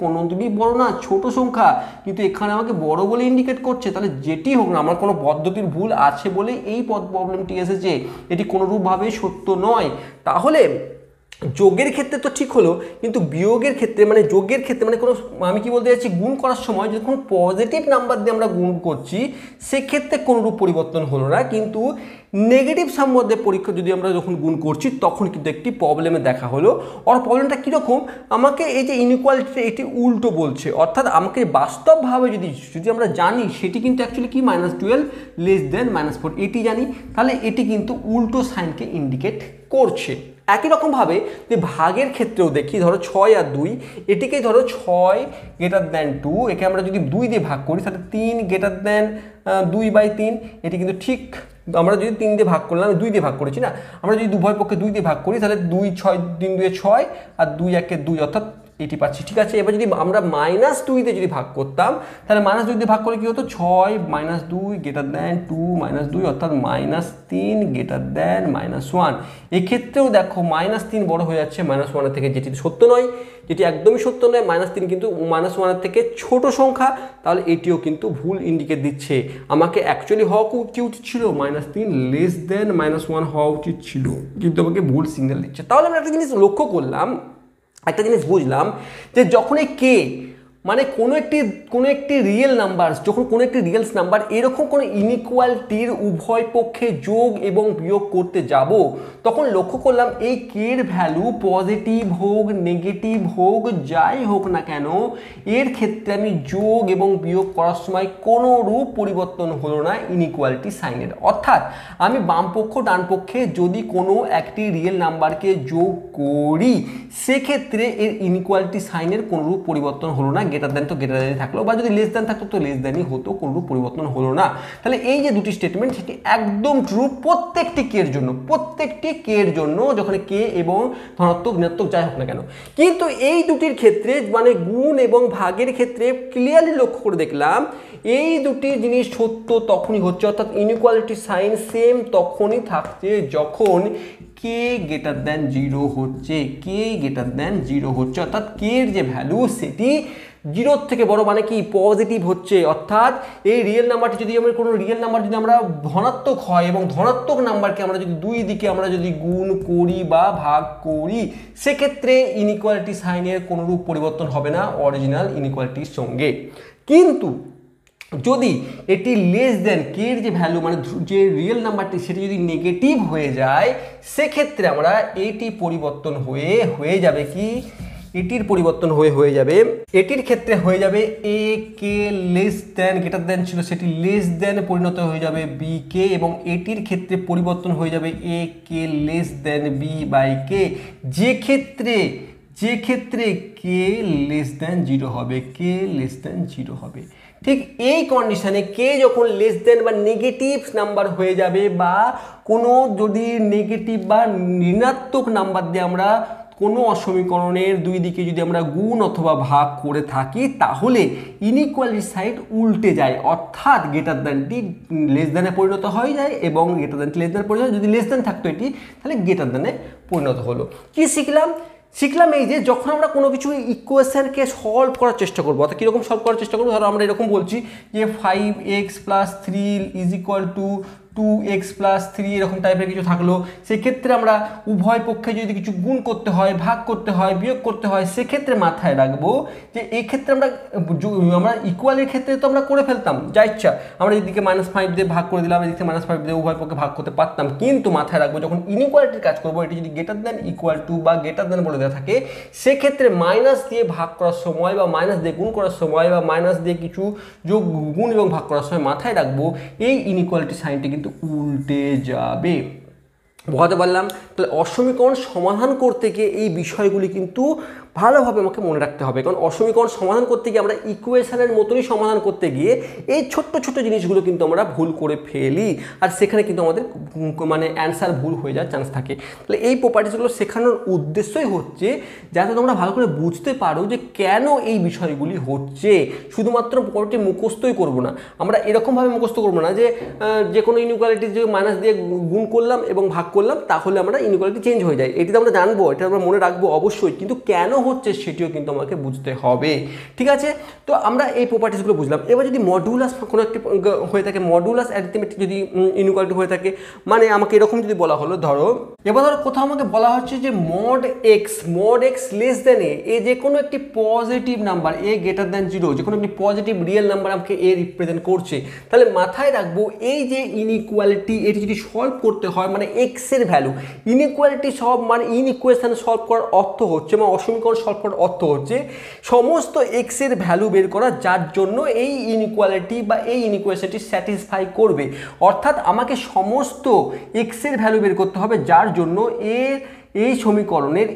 কোনো দুটি বড় না, ছোট সংখ্যা, কিন্তু এখানে আমাকে বড় বলে ইন্ডিকেট করছে। তাহলে যেটি হোক না, আমার কোনো পদ্ধতির ভুল আছে বলে এই প্রবলেমটি এসেছে, এটি কোনোরূপভাবেই সত্য নয়। তাহলে যোগের ক্ষেত্রে তো ঠিক হলো, কিন্তু বিয়োগের ক্ষেত্রে মানে যোগের ক্ষেত্রে মানে কোনো আমি কি বলতে চাইছি, গুণ করার সময় যখন পজিটিভ নাম্বার দিয়ে আমরা গুণ করছি, সেক্ষেত্রে কোনোরূপ পরিবর্তন হলো না, কিন্তু নেগেটিভ সম্বন্ধে পরীক্ষা যদি আমরা যখন গুণ করছি, তখন কিন্তু একটি প্রবলেমে দেখা হলো। আর প্রবলেমটা কীরকম? আমাকে এই যে ইনইকুয়ালিটি এটি উল্টো বলছে, অর্থাৎ আমাকে বাস্তবভাবে যদি আমরা জানি সেটি কিন্তু অ্যাকচুয়ালি কি -12 < -4 এটি জানি, তাহলে এটি কিন্তু উল্টো সাইনকে ইন্ডিকেট করছে। একই রকমভাবে যে ভাগের ক্ষেত্রেও দেখি, ধরো 6 আর 2, এটিকে ধরো 6 > 2, একে আমরা যদি 2 দিয়ে ভাগ করি, তাহলে 3 > 2/3, এটি কিন্তু ঠিক। আমরা যদি 3 দিয়ে ভাগ করলাম, 2 দিয়ে ভাগ করেছি না, আমরা যদি উভয় পক্ষে 2 দিয়ে ভাগ করি, তাহলে 2 6 3 2 6 আর 2 1 2, অর্থাৎ এটি পাচ্ছি। ঠিক আছে, এবার যদি আমরা -2 দিয়ে যদি ভাগ করতাম তাহলে -2 দিয়ে ভাগ করে কি হতো, 6 - 2 গ্রেটার দেন 2 - 2 অর্থাৎ -3 গ্রেটার দেন -1। এক্ষেত্রেও দেখো -3 বড় হয়ে যাচ্ছে -1 থেকে, যেটি সত্য নয়, যেটি একদমই সত্য নয়। -3 কিন্তু -1 থেকে ছোট সংখ্যা, তাহলে এটিও কিন্তু ভুল ইন্ডিকেট দিচ্ছে। আমাকে অ্যাকচুয়ালি হওয়া কি উচিত ছিল, -3 লেস দেন -1 হওয়া উচিত ছিল, কিন্তু আমাকে ভুল সিগন্যাল দিচ্ছে। তাহলে আমরা একটা জিনিস লক্ষ্য করলাম, একটা জিনিস বুঝলাম যে যখন এই কে মানে কোনো একটি রিয়েল নাম্বার, যখন কোনো একটি রিয়েলস নাম্বার এরকম কোনো ইনইকুয়ালিটির উভয় পক্ষে যোগ এবং বিয়োগ করতে যাব, তখন লক্ষ্য করলাম এই কে এর ভ্যালু পজিটিভ হোক নেগেটিভ হোক যাই হোক না কেন, এর ক্ষেত্রে আমি যোগ এবং বিয়োগ করার সময় কোনো রূপ পরিবর্তন হলো না ইনইকুয়ালিটি সাইনের। অর্থাৎ আমি বাম পক্ষ ডান পক্ষে যদি কোনো একটি রিয়েল নাম্বারকে যোগ করি, সেক্ষেত্রে এর ইনইকুয়ালিটি সাইনের কোনো রূপ পরিবর্তন হলো না, গ্রেটার দেন তো গ্রেটার দেনই থাকলো, বা যদি লেস দেন থাকতো তো লেস দেনই হতো, কোনো রূপ পরিবর্তন হলো না। তাহলে এই যে দুটি স্টেটমেন্ট সেটি একদম ট্রু প্রত্যেকটি কে এর জন্য, প্রত্যেকটি কে এর জন্য, যখন কে এবং ধনাত্মক ঋণাত্মক যাই হোক না কেন। কিন্তু এই দুটির ক্ষেত্রে মানে গুণ এবং ভাগের ক্ষেত্রে ক্লিয়ারলি লক্ষ্য করে দেখলাম এই দুটি জিনিস সত্য তখনই হচ্ছে, অর্থাৎ ইনইকুয়ালিটি সাইন সেম তখনই থাকছে যখন কে গ্রেটার দেন 0 হচ্ছে, কে গ্রেটার দেন 0 হচ্ছে, অর্থাৎ কে এর যে ভ্যালু সেটি 0 থেকে বড়, মানে কি পজিটিভ হচ্ছে। অর্থাৎ এই রিয়েল নাম্বারটি যদি আমরা কোনো রিয়েল নাম্বার যদি আমরা ধনাত্মক হয় এবং ধনাত্মক নাম্বারকে আমরা যদি দুই দিকে আমরা যদি গুণ করি বা ভাগ করি, সেক্ষেত্রে ইনইকুয়ালিটি সাইনের কোনো রূপ পরিবর্তন হবে না অরিজিনাল ইনইকুয়ালিটির সঙ্গে। কিন্তু যদি এটি লেস দেন কে এর যে ভ্যালু মানে যে রিয়েল নাম্বারটি সেটি যদি নেগেটিভ হয়ে যায়, সেক্ষেত্রে আমরা এটি পরিবর্তন হয়ে যাবে কি, এটির পরিবর্তন হয়ে যাবে, এটির ক্ষেত্রে হয়ে যাবে এ k less than greater than ছিল সেটি লেস দেন পরিণত হয়ে যাবে বি কে, এবং এটির ক্ষেত্রে পরিবর্তন হয়ে যাবে এ k less than B by কে, যে ক্ষেত্রে কে লেস দেন 0 হবে, কে লেস দেন 0 হবে। ঠিক এই কন্ডিশনে কে যখন লেস দেন বা নেগেটিভ নাম্বার হয়ে যাবে, বা কোনো যদি নেগেটিভ বা ঋণাত্মক নাম্বার দিয়ে আমরা কোনো অসমীকরণের দুই দিকে যদি আমরা গুণ অথবা ভাগ করে থাকি, তাহলে ইনইকুয়ালিটি সাইড উল্টে যায়, অর্থাৎ গ্রেটার দ্যানটি লেস দ্যানে পরিণত হয়ে যায় এবং গ্রেটার দ্যানটি লেস দ্যানে পরিণত হয়। যদি লেস দ্যান থাকতো এটি, তাহলে গ্রেটার দ্যানে পরিণত হলো। কি শিখলাম এই যে যখন আমরা কোনো কিছু ইকুয়েশনকে সলভ করার চেষ্টা করবো, অর্থাৎ কীরকম সলভ করার চেষ্টা করবো, ধরো আমরা এরকম বলছি যে 5x + 3 = 2x + 3 এরকম টাইপের কিছু থাকলো, সেক্ষেত্রে আমরা উভয় পক্ষে যদি কিছু গুণ করতে হয়, ভাগ করতে হয়, বিয়োগ করতে হয়, সেক্ষেত্রে মাথায় রাখবো যে এই ক্ষেত্রে আমরা ইকুয়ালের ক্ষেত্রে তো আমরা করে ফেলতাম যা ইচ্ছা, আমরা এদিকে -5 দিয়ে ভাগ করে দিলাম, এদিকে -5 দিয়ে উভয় পক্ষে ভাগ করতে পারতাম। কিন্তু মাথায় রাখবো যখন ইনইকুয়ালিটির কাজ করবো, এটি যদি গ্রেটার দেন ইকুয়াল টু বা গ্রেটার দেন বলে দেওয়া থাকে, সেক্ষেত্রে মাইনাস দিয়ে ভাগ করার সময় বা মাইনাস দিয়ে গুণ করার সময় বা মাইনাস দিয়ে কিছু যোগ গুণ এবং ভাগ করার সময় মাথায় রাখবো এই ইনইকুয়ালিটি সাইনটি কিন্তু উল্টে যাবে। বোঝাতে পারলাম? তাহলে অসমীকরণ সমাধান করতে গিয়ে এই বিষয়গুলি কিন্তু ভালোভাবে আমাকে মনে রাখতে হবে, কারণ অসমীকরণ সমাধান করতে গিয়ে আমরা ইকুয়েশনের মতনই সমাধান করতে গিয়ে এই ছোট্ট ছোট্ট জিনিসগুলো কিন্তু আমরা ভুল করে ফেলি, আর সেখানে কিন্তু আমাদের মানে অ্যান্সার ভুল হয়ে যাওয়ার চান্স থাকে। তাহলে এই প্রপার্টিসগুলো শেখানোর উদ্দেশ্যই হচ্ছে যাতে তোমরা ভালো করে বুঝতে পারো যে কেন এই বিষয়গুলি হচ্ছে। শুধুমাত্র প্রপার্টি মুখস্থই করবো না, আমরা এরকমভাবে মুখস্থ করবো না যে কোনো ইনইকুয়ালিটি যে মাইনাস দিয়ে গুণ করলাম এবং ভাগ করলাম তাহলে আমরা ইনইকুয়ালিটি চেঞ্জ হয়ে যায়, এটি তো আমরা জানবো, এটা আমরা মনে রাখবো অবশ্যই, কিন্তু কেন হচ্ছে সেটিও কিন্তু আমাকে বুঝতে হবে। ঠিক আছে, তো আমরা এই প্রপার্টিসগুলো বুঝলাম। এবার যদি মডুলাস কোনো একটি হয়ে থাকে, মডুলাস অ্যারিথমেটিক যদি ইনইকুয়ালিটি হয়ে থাকে, মানে আমাকে এরকম যদি বলা হলো, ধরো কোথাও আমাকে বলা হচ্ছে যে mod x লেস দেন এ যে কোনো একটি positive number A greater than 0, যে কোনো একটি পজিটিভ রিয়েল নাম্বার আমাকে এ রিপ্রেজেন্ট করছে, তাহলে মাথায় রাখবো এই যে ইনইকুয়ালিটি এটি যদি সলভ করতে হয় মানে এক্স এর ভ্যালু, ইনইকুয়ালিটি সব মানে ইনইকুয়েশন সলভ করার অর্থ হচ্ছে বা অসমীকরণ সলভ করার অর্থ হচ্ছে সমস্ত এক্স এর ভ্যালু বের করা যার জন্য এই ইনইকুয়ালিটি বা এই ইনইকুয়েশনটি স্যাটিসফাই করবে। অর্থাৎ আমাকে সমস্ত এক্স এর ভ্যালু বের করতে হবে যার জন্য এই সমীকরণের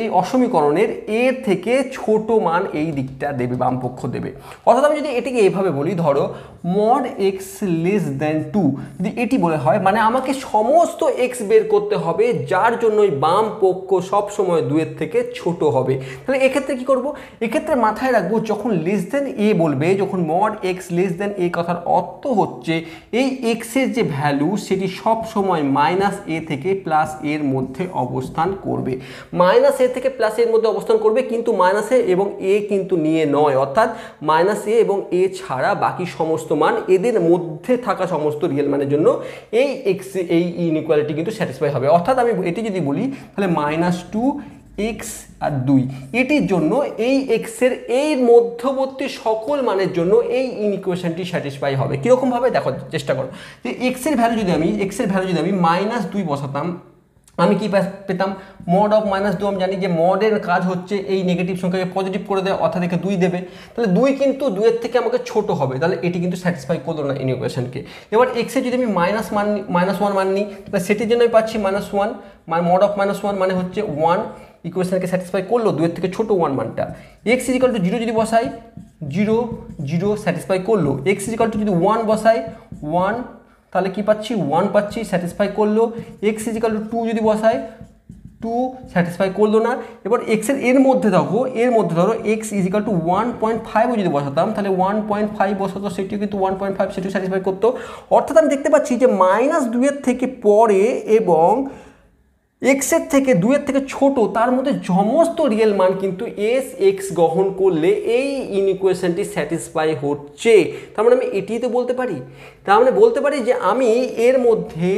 এই অসমীকরণের এর থেকে ছোট মান এই দিকটা দেবে, বামপক্ষ দেবে। অর্থাৎ আমি যদি এটিকে এইভাবে বলি, ধরো মড এক্স লেস দেন 2 যদি এটি বলে হয়, মানে আমাকে সমস্ত এক্স বের করতে হবে যার জন্য ওই বাম পক্ষ সবসময় 2 এর থেকে ছোট হবে। তাহলে এক্ষেত্রে কি করব, এক্ষেত্রে মাথায় রাখবো যখন লেস দেন এ বলবে, যখন মড এক্স লেস দেন এ কথার অর্থ হচ্ছে এই এক্সের যে ভ্যালু সেটি সব সময় মাইনাস এ থেকে প্লাস এর মধ্যে অবস্থান করবে, মাইনাস এ থেকে প্লাস এর মধ্যে অবস্থান করবে, কিন্তু মাইনাস এ এবং এ কিন্তু নিয়ে নয়, অর্থাৎ মাইনাস এ এবং এ ছাড়া বাকি সমস্ত মান, এদের মধ্যে থাকা সমস্ত রিয়েল মানের জন্য এই এক্স এই ইনইকুয়ালিটি কিন্তু স্যাটিসফাই হবে। অর্থাৎ আমি এটি যদি বলি তাহলে -2 এক্স আর 2 এটির জন্য এই এক্সের এই মধ্যবর্তী সকল মানের জন্য এই ইনইকুয়েশনটি স্যাটিসফাই হবে। কীরকমভাবে দেখো, চেষ্টা করো যে এক্সের ভ্যালু যদি আমি -2 বসাতাম, আমি কি পেতাম, মড অফ -2। আমি জানি যে মডের কাজ হচ্ছে এই নেগেটিভ সংখ্যাকে পজিটিভ করে দেয়, অর্থাৎ একে 2 দেবে, তাহলে 2 কিন্তু 2 এর থেকে আমাকে ছোট হবে, তাহলে এটি কিন্তু স্যাটিসফাই করলো না ইনইকুয়েশনকে। এবার এক্সের যদি আমি -1 মান নিই, তাহলে সেটির জন্য আমি পাচ্ছি -1, মড অফ -1 মানে হচ্ছে 1, ইকুয়েশনকে স্যাটিসফাই করলো 2 এর থেকে ছোট 1 মানটা। এক্স ইজিক্যাল টু 0 যদি বসাই, 0 স্যাটিসফাই করলো। এক্স ইজিক্যাল টু যদি 1 বসাই, 1, তাহলে কি পাচ্ছি, 1 পাচ্ছি, স্যাটিসফাই করলো। এক্স ইজিক্যাল টু 2 যদি বসাই, 2 স্যাটিসফাই করলো না। এবার এক্সের এর মধ্যে ধরো এক্স ইজিক্যাল টু 1.5 যদি বসাতাম, তাহলে 1.5 বসাতো, সেটিও কিন্তু 1.5 সেটিও স্যাটিসফাই করতো। অর্থাৎ আমি দেখতে পাচ্ছি যে -2 এর থেকে পরে এবং এক্সের থেকে 2 এর থেকে ছোট, তার মধ্যে সমস্ত রিয়েল মান কিন্তু এস এক্স গ্রহণ করলে এই ইনইকুয়েশনটি স্যাটিসফাই হচ্ছে। তার মানে আমি এটিই তো বলতে পারি, তার মানে বলতে পারি যে আমি এর মধ্যে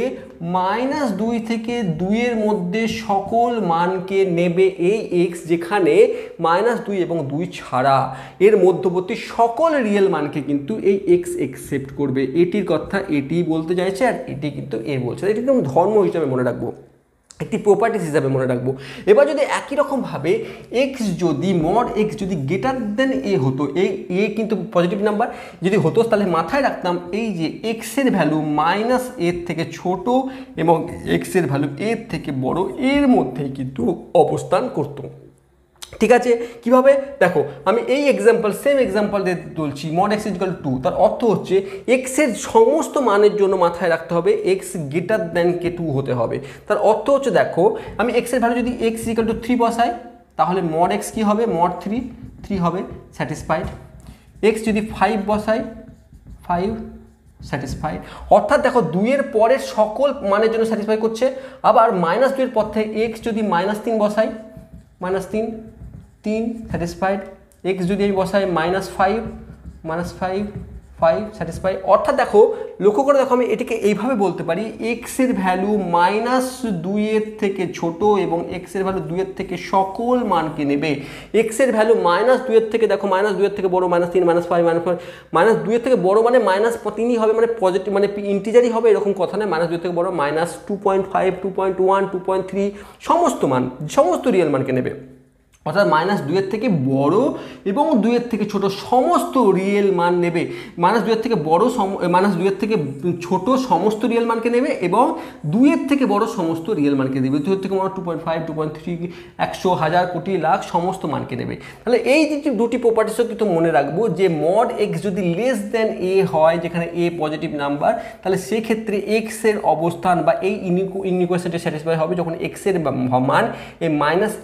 -2 থেকে 2 এর মধ্যে সকল মানকে নেবে এই এক্স, যেখানে -2 এবং 2 ছাড়া এর মধ্যবর্তী সকল রিয়েল মানকে কিন্তু এই এক্স একসেপ্ট করবে। এটির কথা এটি বলতে চাইছে, আর এটি কিন্তু এর বলছে। এটি কিন্তু ধর্ম হিসাবে মনে রাখবো, একটি প্রপার্টিস হিসাবে মনে রাখবো। এবার যদি একই রকমভাবে এক্স যদি মড এক্স যদি গ্রেটার দেন এ হতো, এ কিন্তু পজিটিভ নাম্বার যদি হতো, তাহলে মাথায় রাখতাম এই যে এক্সের ভ্যালু এর থেকে ছোট এবং এক্সের ভ্যালু এর থেকে বড়, এর মধ্যেই কিন্তু অবস্থান করতো। ঠিক আছে, কিভাবে দেখো, আমি এই সেম এক্সাম্পল দিয়ে বলছি, মড এক্স ইজিক্যাল টু 2, তার অর্থ হচ্ছে এক্সের সমস্ত মানের জন্য মাথায় রাখতে হবে এক্স গ্রেটার দেন কে 2 হতে হবে। তার অর্থ হচ্ছে দেখো, আমি এক্সের ভ্যালু যদি এক্স ইজিক্যাল টু 3 বসাই, তাহলে মড এক্স কী হবে, মড 3 হবে, স্যাটিসফাইড। এক্স যদি 5 বসাই, 5 স্যাটিসফাইড। অর্থাৎ দেখো 2 এর পরের সকল মানের জন্য স্যাটিসফাই করছে। আবার -2 এর পর থেকে এক্স যদি -3 বসাই, -3 স্যাটিসফাইড। এক্স যদি আমি বসাই -5 স্যাটিসফাই। অর্থাৎ দেখো, লক্ষ্য করে দেখো, আমি এটিকে এইভাবে বলতে পারি, এক্সের ভ্যালু -2 এর থেকে ছোট এবং এক্সের ভ্যালু 2 এর থেকে সকল মানকে নেবে। এক্সের ভ্যালু -2 এর থেকে দেখো, -2 এর থেকে বড় -3 -5 -2 এর থেকে বড় মানে -3ই হবে, মানে পজিটিভ মানে ইন্টিজারই হবে, এরকম কথা নয়। -2 এর থেকে বড় -2.5 2.1 2.3 সমস্ত মান, সমস্ত রিয়েল মানকে নেবে। অর্থাৎ -2 এর থেকে বড় এবং 2 এর থেকে ছোট সমস্ত রিয়েল মান নেবে। -2 এর থেকে বড় -2 এর থেকে ছোট সমস্ত রিয়েল মানকে নেবে এবং 2 এর থেকে বড় সমস্ত রিয়েল মানকে দেবে। 2 এর থেকে বড় 2.5 2.3 100 1000 কোটি লাখ সমস্ত মানকে নেবে। তাহলে এই যে দুটি প্রপার্টিসও কিন্তু মনে রাখবো যে মড এক্স যদি লেস দেন এ হয়, যেখানে এ পজিটিভ নাম্বার, তাহলে সেক্ষেত্রে এক্স এর অবস্থান বা এই ইনইকুয়েশনটি স্যাটিসফাই হবে যখন এক্স এর মান এই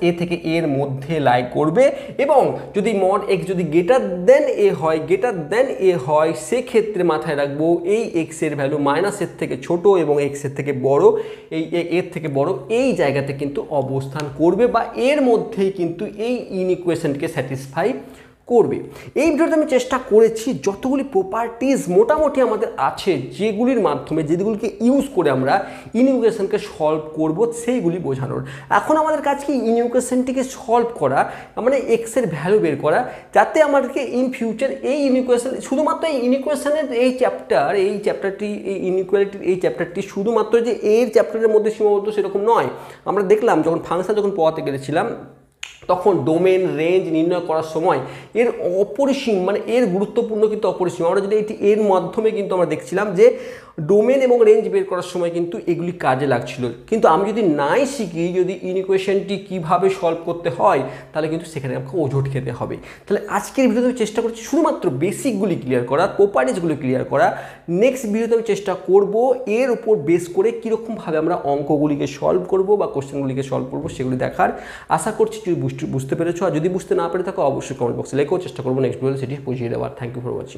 -a থেকে a এর মধ্যে লাই করবে। এবং যদি মড এক্স যদি গ্রেটার দেন এ হয়, সেক্ষেত্রে মাথায় রাখবো এই এক্স এর ভ্যালু এর থেকে ছোট এবং এক্স এর থেকে বড়, এই এর থেকে বড় এই জায়গাতে কিন্তু অবস্থান করবে, বা এর মধ্যেই কিন্তু এই ইনইকুয়েশনকে স্যাটিসফাই করবে। এই ভিডিওতে আমি চেষ্টা করেছি যতগুলি প্রপার্টিজ মোটামুটি আমাদের আছে, যেগুলির মাধ্যমে যেগুলিকে ইউজ করে আমরা ইনইকুয়েশনকে সলভ করব, সেইগুলি বোঝানোর। এখন আমাদের কাছে কি ইনইকুয়েশনটিকে সলভ করা, মানে এক্সের ভ্যালু বের করা, যাতে আমাদেরকে ইন ফিউচার এই ইনইকুয়েশন শুধুমাত্র এই ইনইকুয়েশনের এই চ্যাপ্টারটি এই ইনইকুয়ালিটির এই চ্যাপ্টারটি শুধুমাত্র যে এর চ্যাপ্টারের মধ্যে সীমাবদ্ধ সেরকম নয়। আমরা দেখলাম যখন ফাংশন পড়াতে গেছিলাম, তখন ডোমেন রেঞ্জ নির্ণয় করার সময় এর অপরিসীম মানে এর গুরুত্বপূর্ণ কিন্তু অপরিসীম। আমরা যদি এর মাধ্যমে কিন্তু আমরা দেখছিলাম যে ডোমেন এবং রেঞ্জ বের করার সময় কিন্তু এগুলি কাজে লাগছিল, কিন্তু আমি যদি নাই শিখি, যদি ইনইকুয়েশনটি কীভাবে সলভ করতে হয়, তাহলে কিন্তু সেখানে আমাকে ওঝট খেতে হবে। তাহলে আজকের ভিডিওতে আমি চেষ্টা করছি শুধুমাত্র বেসিকগুলি ক্লিয়ার করা, প্রপার্টিসগুলি ক্লিয়ার করা। নেক্সট ভিডিওতে আমি চেষ্টা করব এর উপর বেস করে কীরকমভাবে আমরা অঙ্কগুলিকে সলভ করব বা কোশ্চেনগুলিকে সলভ করব সেগুলি দেখার। আশা করছি যদি বুঝতে পেরেছো, আর যদি বুঝতে না পেরে থাকো অবশ্যই কমেন্ট বক্সে লেখো, চেষ্টা করবো নেক্সট ভিডিওতে সেটি বুঝিয়ে দেওয়ার। Thank you for watching.